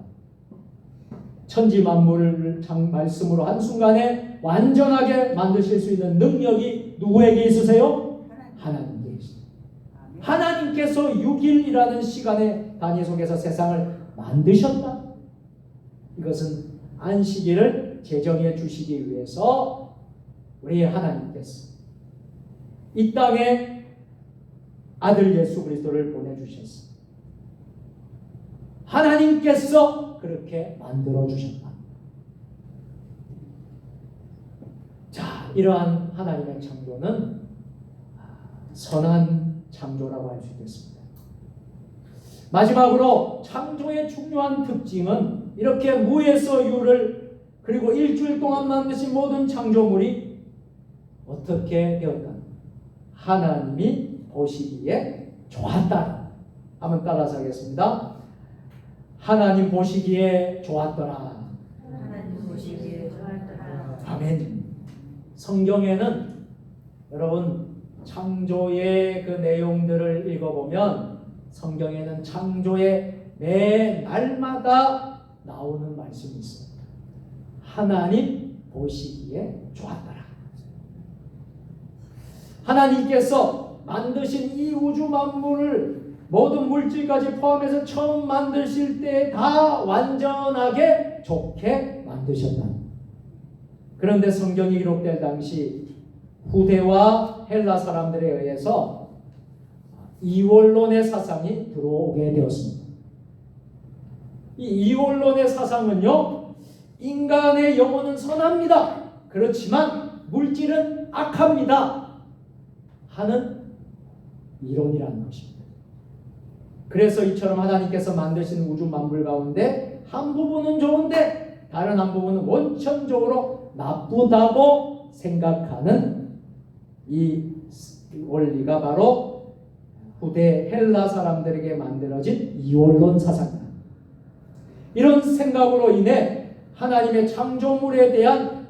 천지 만물을 말씀으로 한순간에 완전하게 만드실 수 있는 능력이 누구에게 있으세요? 하나님께 있습니다. 하나님께서 6일이라는 시간의 단위 속에서 세상을 만드셨다. 이것은 안식일을 제정해 주시기 위해서 우리 하나님께서 이 땅에 아들 예수 그리스도를 보내주셨습니다. 하나님께서 그렇게 만들어 주셨다. 이러한 하나님의 창조는 선한 창조라고 할 수 있겠습니다. 마지막으로 창조의 중요한 특징은 이렇게 무에서 유를 그리고 일주일 동안 만드신 모든 창조물이 어떻게 되었다? 하나님이 보시기에 좋았다. 한번 따라서 하겠습니다. 하나님 보시기에 좋았더라. 하나님 보시기에 좋았더라. 아멘. 성경에는 여러분 창조의 그 내용들을 읽어보면 성경에는 창조의 매 날마다 나오는 말씀이 있습니다. 하나님 보시기에 좋았더라. 하나님께서 만드신 이 우주 만물을 모든 물질까지 포함해서 처음 만드실 때 다 완전하게 좋게 만드셨다. 그런데 성경이 기록될 당시 후대와 헬라 사람들에 의해서 이원론의 사상이 들어오게 되었습니다. 이 이원론의 사상은요, 인간의 영혼은 선합니다. 그렇지만 물질은 악합니다. 하는 이론이라는 것입니다. 그래서 이처럼 하나님께서 만드신 우주 만물 가운데 한 부분은 좋은데 다른 한 부분은 원천적으로 나쁘다고 생각하는 이 원리가 바로 후대 헬라 사람들에게 만들어진 이원론 사상입니다. 이런 생각으로 인해 하나님의 창조물에 대한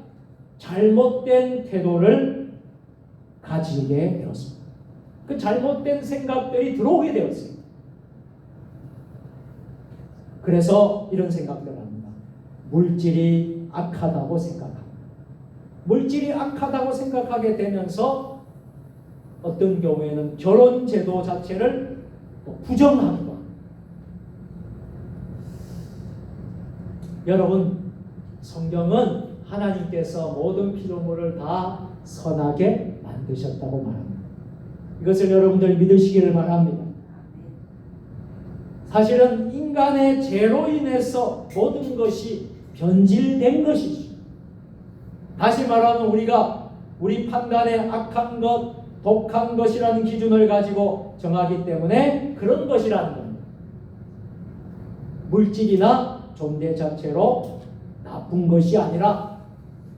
잘못된 태도를 가지게 되었습니다. 그 잘못된 생각들이 들어오게 되었어요. 그래서 이런 생각들을 합니다. 물질이 악하다고 생각합니다. 물질이 악하다고 생각하게 되면서 어떤 경우에는 결혼 제도 자체를 부정하기도 합니다. 여러분, 성경은 하나님께서 모든 피조물을 다 선하게 만드셨다고 말합니다. 이것을 여러분들 믿으시기를 바랍니다. 사실은 인간의 죄로 인해서 모든 것이 변질된 것이죠. 다시 말하면 우리가 우리 판단에 악한 것, 독한 것이라는 기준을 가지고 정하기 때문에 그런 것이라는 겁니다. 물질이나 존재 자체로 나쁜 것이 아니라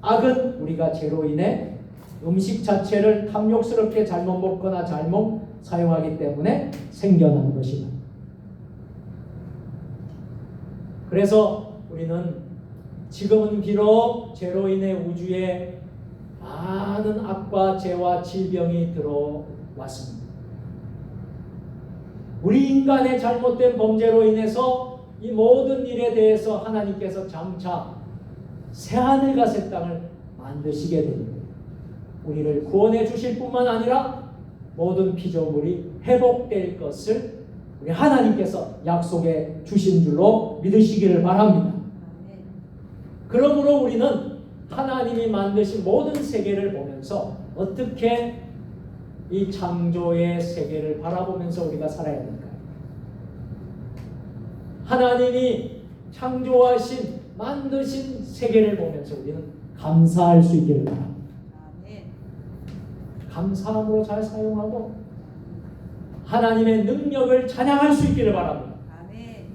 악은 우리가 죄로 인해 음식 자체를 탐욕스럽게 잘못 먹거나 잘못 사용하기 때문에 생겨난 것이다. 그래서 우리는 지금은 비록 죄로 인해 우주에 많은 악과 죄와 질병이 들어왔습니다. 우리 인간의 잘못된 범죄로 인해서 이 모든 일에 대해서 하나님께서 장차 새하늘과 새 땅을 만드시게 됩니다. 우리를 구원해 주실 뿐만 아니라 모든 피조물이 회복될 것을 우리 하나님께서 약속해 주신 줄로 믿으시기를 바랍니다. 그러므로 우리는 하나님이 만드신 모든 세계를 보면서 어떻게 이 창조의 세계를 바라보면서 우리가 살아야 될까요? 하나님이 창조하신 만드신 세계를 보면서 우리는 감사할 수 있기를 바랍니다. 감사함으로 잘 사용하고 하나님의 능력을 찬양할 수 있기를 바랍니다. 아멘.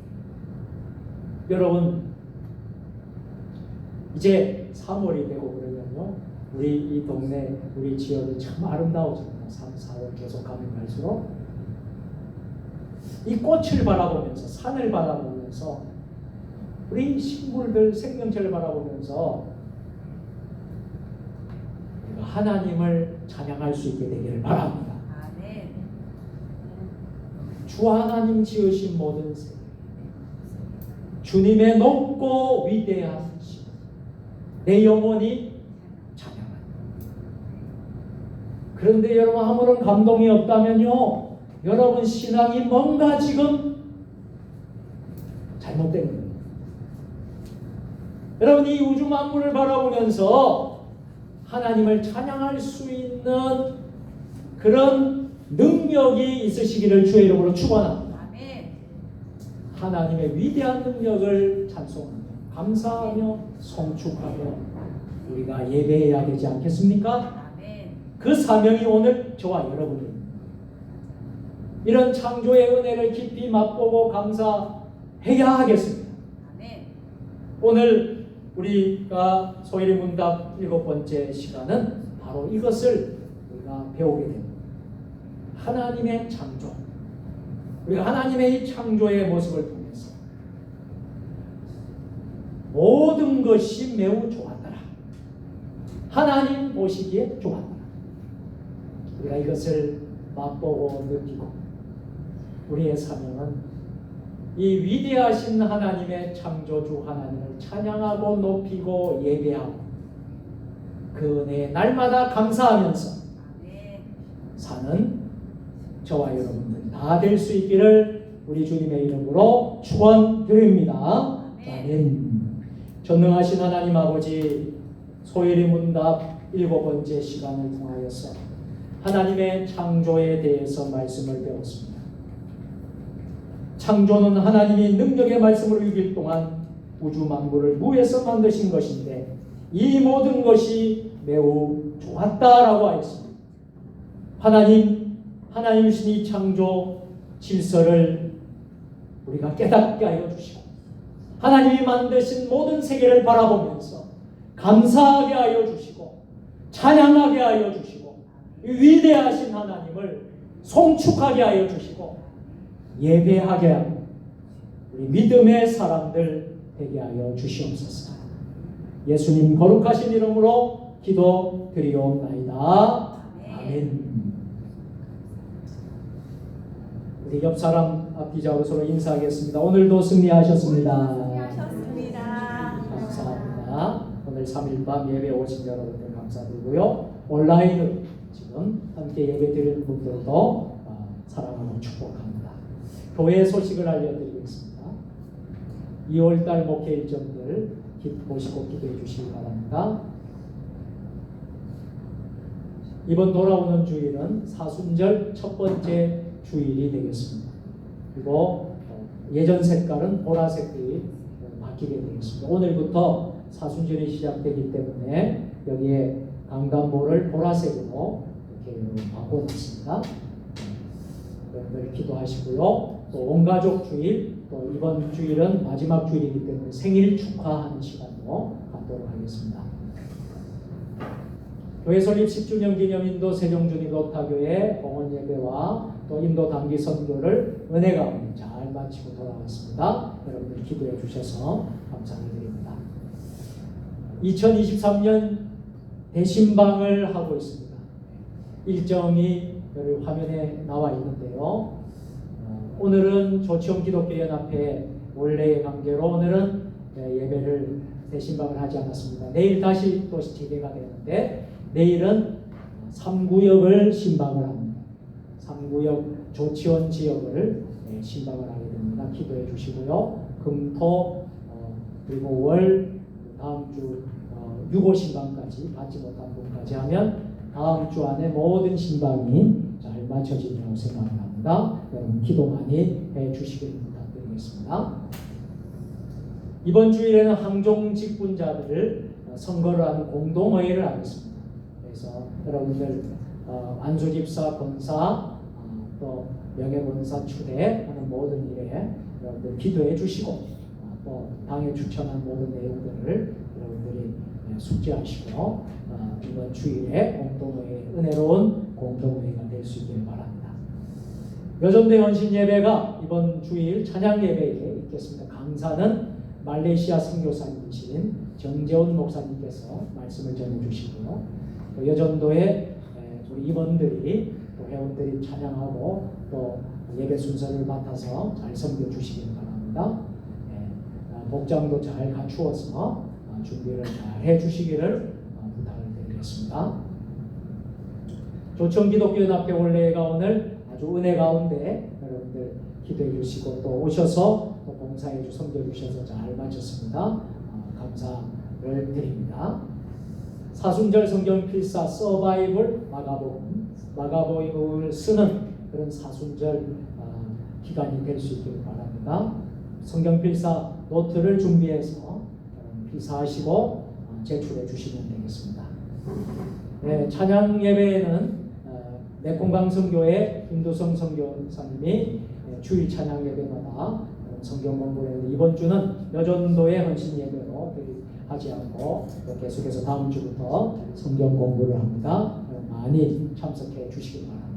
여러분, 이제 3월이 되고 그러면요, 우리 이 동네, 우리 지역이 참 아름다워집니다. 3, 4월 계속 가면 갈수록 이 꽃을 바라보면서, 산을 바라보면서, 우리 식물들 생명체를 바라보면서 하나님을 찬양할 수 있게 되기를 바랍니다. 아멘. 주 하나님 지으신 모든 세계, 주님의 높고 위대한 신, 내 영혼이 찬양합니다. 그런데 여러분 아무런 감동이 없다면요, 여러분 신앙이 뭔가 지금 잘못된 겁니다. 여러분 이 우주 만물을 바라보면서 하나님을 찬양할 수 있는 그런 능력이 있으시기를 주의 이름으로 축원합니다. 아멘. 하나님의 위대한 능력을 찬송하며 감사하며 송축하며 우리가 예배해야 되지 않겠습니까? 아멘. 그 사명이 오늘 저와 여러분입니다. 이런 창조의 은혜를 깊이 맛보고 감사해야 하겠습니다. 아멘. 오늘 우리가 소일의 문답 7번째 시간은 바로 이것을 우리가 배우게 됩니다. 하나님의 창조. 우리가 하나님의 이 창조의 모습을 통해서 모든 것이 매우 좋았더라. 하나님 보시기에 좋았더라. 우리가 이것을 맛보고 느끼고 우리의 사명은 이 위대하신 하나님의 창조주 하나님을 찬양하고 높이고 예배하고 그 은혜에 날마다 감사하면서 아멘. 사는 저와 여러분들이 다 될 수 있기를 우리 주님의 이름으로 축원드립니다. 아멘. 전능하신 하나님 아버지, 소일의 문답 7번째 시간을 통하여서 하나님의 창조에 대해서 말씀을 배웠습니다. 창조는 하나님이 능력의 말씀으로 6일 동안 우주 만물을 무에서 만드신 것인데 이 모든 것이 매우 좋았다라고 하였습니다. 하나님이신 이 창조 질서를 우리가 깨닫게 하여 주시고 하나님이 만드신 모든 세계를 바라보면서 감사하게 하여 주시고 찬양하게 하여 주시고 이 위대하신 하나님을 송축하게 하여 주시고 예배하게 하고 우리 믿음의 사람들 되게 하여 주시옵소서. 예수님 거룩하신 이름으로 기도드리옵나이다. 아멘. 우리 옆 사람 앞뒤좌우로 서로 인사하겠습니다. 오늘도 승리하셨습니다. 수고하셨습니다. 감사합니다. 오늘 3일 밤 예배 오신 여러분들 감사드리고요. 온라인으로 지금 함께 예배 드리는 분들도 사랑하고 축복합니다. 교회 소식을 알려드리겠습니다. 2월달 목회 일정들 보시고 기도해 주시기 바랍니다. 이번 돌아오는 주일은 사순절 첫 번째 주일이 되겠습니다. 그리고 예전 색깔은 보라색이 바뀌게 되겠습니다. 오늘부터 사순절이 시작되기 때문에 여기에 강단보를 보라색으로 이렇게 바꿔놨습니다. 여러분들 기도하시고요. 또 온가족 주일, 또 이번 주일은 마지막 주일이기 때문에 생일 축하하는 시간도 갖도록 하겠습니다. 교회 설립 10주년 기념 인도 세종주님 로타교회 공원 예배와 또 인도 단기 선교를 은혜 가운데 잘 마치고 돌아왔습니다. 여러분들 기도해 주셔서 감사드립니다. 2023년 대신방을 하고 있습니다. 일정이 여기 화면에 나와 있는데요. 오늘은 조치원 기독교연합회 원래의 관계로 오늘은 예배를 대신방을 하지 않았습니다. 내일 다시 또 재개가 되는데 내일은 3구역을 신방을 합니다. 3구역 조치원 지역을 신방을 하게 됩니다. 기도해 주시고요. 금, 토, 그리고 월 다음 주 6호 신방까지 받지 못한 분까지 하면 다음 주 안에 모든 신방이 잘 맞춰지리라고 생각합니다. 여러분 기도 많이 해 주시길 부탁드리겠습니다. 이번 주일에는 항종 직분자들을 선거를 하는 공동회의를 하겠습니다. 그래서 여러분들 안수집사, 권사, 또 명예권사 추대하는 모든 일에 여러분들 기도해 주시고 또 당에 추천한 모든 내용들을 여러분들이 숙지하시고 이번 주일에 공동회의 은혜로운 공동회의가 될 수 있길 바랍니다. 여전대 헌신 예배가 이번 주일 찬양 예배에 있겠습니다. 강사는 말레이시아 선교사님이신 정재훈 목사님께서 말씀을 전해주시고요. 여전도의 우리 임원들이 또 회원들이 찬양하고 또 예배 순서를 맡아서 잘 섬겨주시길 바랍니다. 복장도 잘 갖추어서 준비를 잘 해주시기를 부탁을 드리겠습니다. 조천 기독교연합회 원래가 오늘 아주 은혜 가운데 여러분들 기도해 주시고 또 오셔서 또 봉사해 주 섬겨주셔서 잘 마쳤습니다. 감사를 드립니다. 사순절 성경 필사 서바이벌 마가복음을 쓰는 그런 사순절 기간이 될 수 있기를 바랍니다. 성경 필사 노트를 준비해서 필사하시고 제출해 주시면 되겠습니다. 네, 찬양 예배에는 내콩강성교회 김도성 선교사님이 주일 찬양 예배마다 성경 공부를 했는데 이번 주는 여전도의 헌신 예배로 하지 않고 계속해서 다음 주부터 성경 공부를 합니다. 많이 참석해 주시기 바랍니다.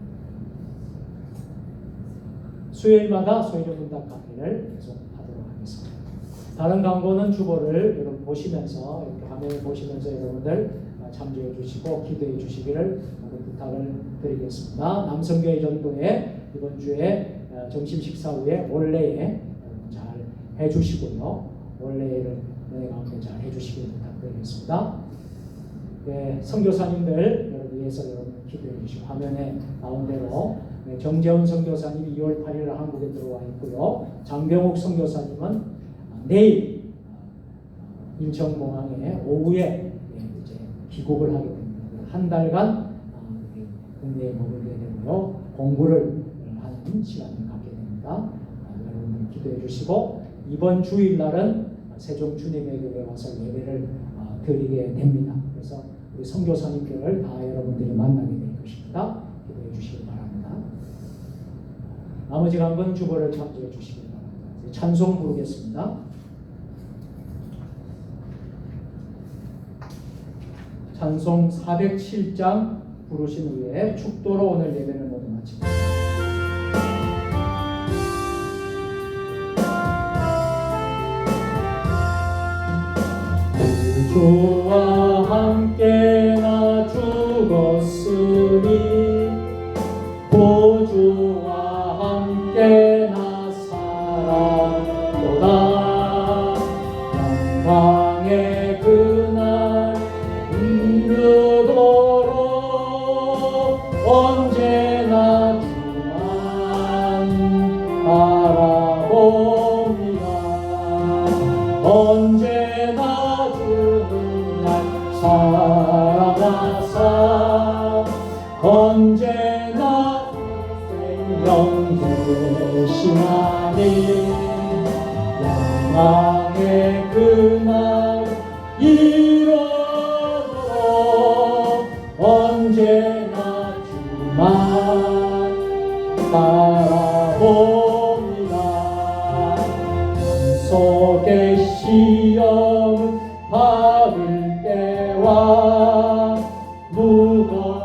수요일마다 소일의 문답 카페를 계속 하도록 하겠습니다. 다른 광고는 주보를 여러분 보시면서 이렇게 화면을 보시면서 여러분들 참조해 주시고 기도해 주시기를 부탁을 드리겠습니다. 남성교회 전도회 이번 주에 점심 식사 후에 원래에 잘 해주시고요. 원래를 은혜 가운데 잘 해주시길 부탁드리겠습니다. 네, 선교사님들 여러분 위해서 여러분 기도해 주시고 화면에 나온 대로 정재훈 선교사님이 2월 8일 한국에 들어와 있고요. 장병욱 선교사님은 내일 인천공항에 오후에 이제 귀국을 하게 됩니다. 한 달간 국내에 머물게 되고요. 공부를 하는 시간을 갖게 됩니다. 여러분들 기도해 주시고 이번 주일날은 세종 주님의 교회에 와서 예배를 드리게 됩니다. 그래서 우리 선교사님들을 다 여러분들이 만나게 될 것입니다. 기도해 주시기 바랍니다. 나머지 강건 주보를 참조해 주시기 바랍니다. 찬송 부르겠습니다. 찬송 407장 부르신 후에 축도로 오늘 예배를 모두 마치겠습니다. 주와 함께 나 죽었으니 구주와 함께 나 살았도다. 영광의 그날 이르도록 언제나 주만 바라봅니다. 언제나 주는 날 사랑하사 언제나 생명 되시나니 영광의 그날 이루도록 언제나 주만 바라봅니다. 속의 시험을 받을 때와 무거운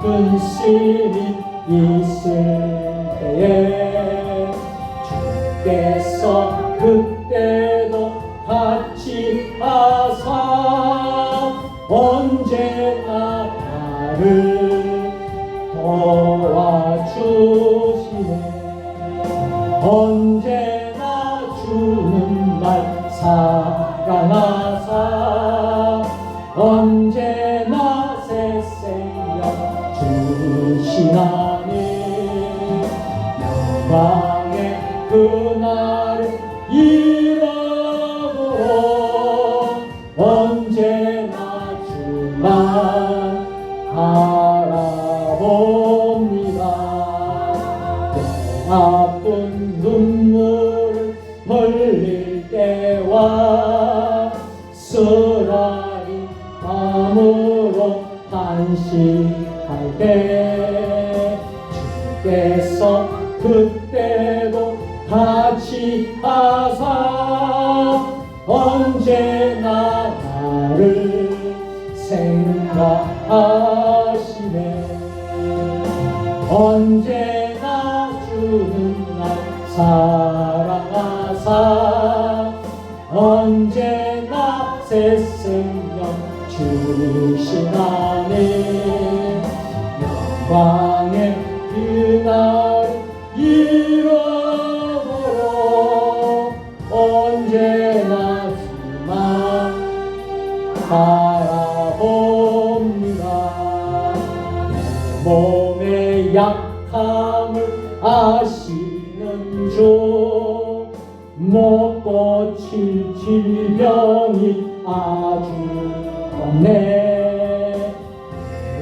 근심이 있을 때에 주께서 그때도 같이 하사 언제나 나를 도와주시네. 언제나 주는 날 사랑하사 언제나 새 생명 주시나니 영광의 그날을 이루도록 언제나 주만 바라봅니다. 아픈 눈물을 흘릴 때와 쓰라린 마음으로 한식할 때 주께서 그때도 같이 하사 언제나 나를 생각하시네. 언제나 주는 날 사랑하사 언제나 새 생명 주시나니 영광의 그날 이루도록 언제나 주만 바라봅니다. 내 몸의 약함을 아시는 주 못 고칠 질병이 아주 없네.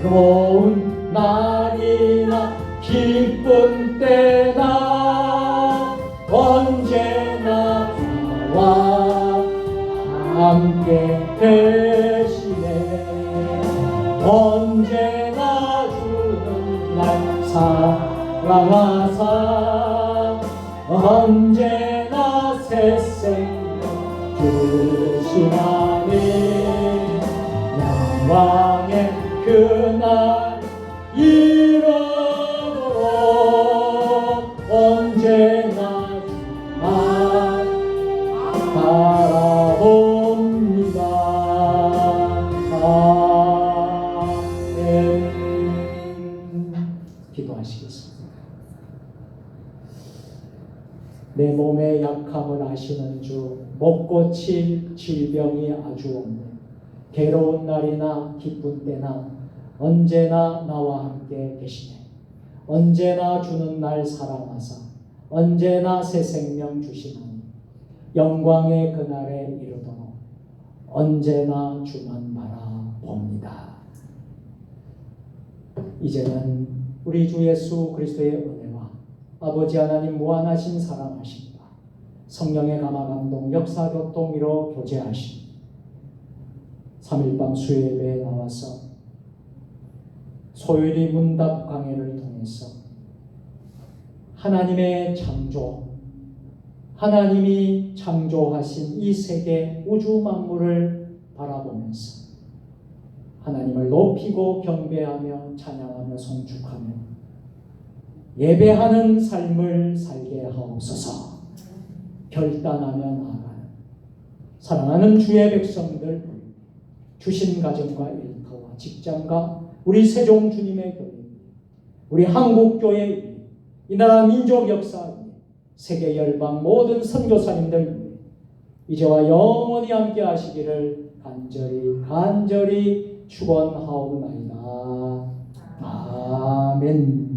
외로운 날이나 기쁜 때나 언제나 나와 함께 해 언제나 주는 날 사랑하사 언제나 새 생명 주시나니 영광의 그날 이르도록 언제나 주만 바라봅니다. 기도하시겠습니다. 내 몸의 약함을 아시는 주, 못 고칠 질병이 아주 없네. 괴로운 날이나 기쁜 때나 언제나 나와 함께 계시네. 언제나 주는 날 사랑하사 언제나 새 생명 주시나니 영광의 그날에 이르도록 언제나 주만 바라봅니다. 이제는 우리 주 예수 그리스도의 은혜와 아버지 하나님 무한하신 사랑하심과 성령의 감화 감동 역사 교통으로 교제하심 3일밤 수요예배에 나와서 소율이 문답 강해를 통해서 하나님의 창조, 하나님이 창조하신 이 세계 우주 만물을 바라보면서 하나님을 높이고 경배하며 찬양하며 송축하며 예배하는 삶을 살게 하옵소서. 결단하며 나아가는 사랑하는 주의 백성들, 주신 가정과 일터와 직장과 우리 세종 주님의 교회, 우리 한국교회, 이 나라 민족 역사, 세계 열방 모든 선교사님들 이제와 영원히 함께 하시기를 간절히 축원하옵나이다. 아멘.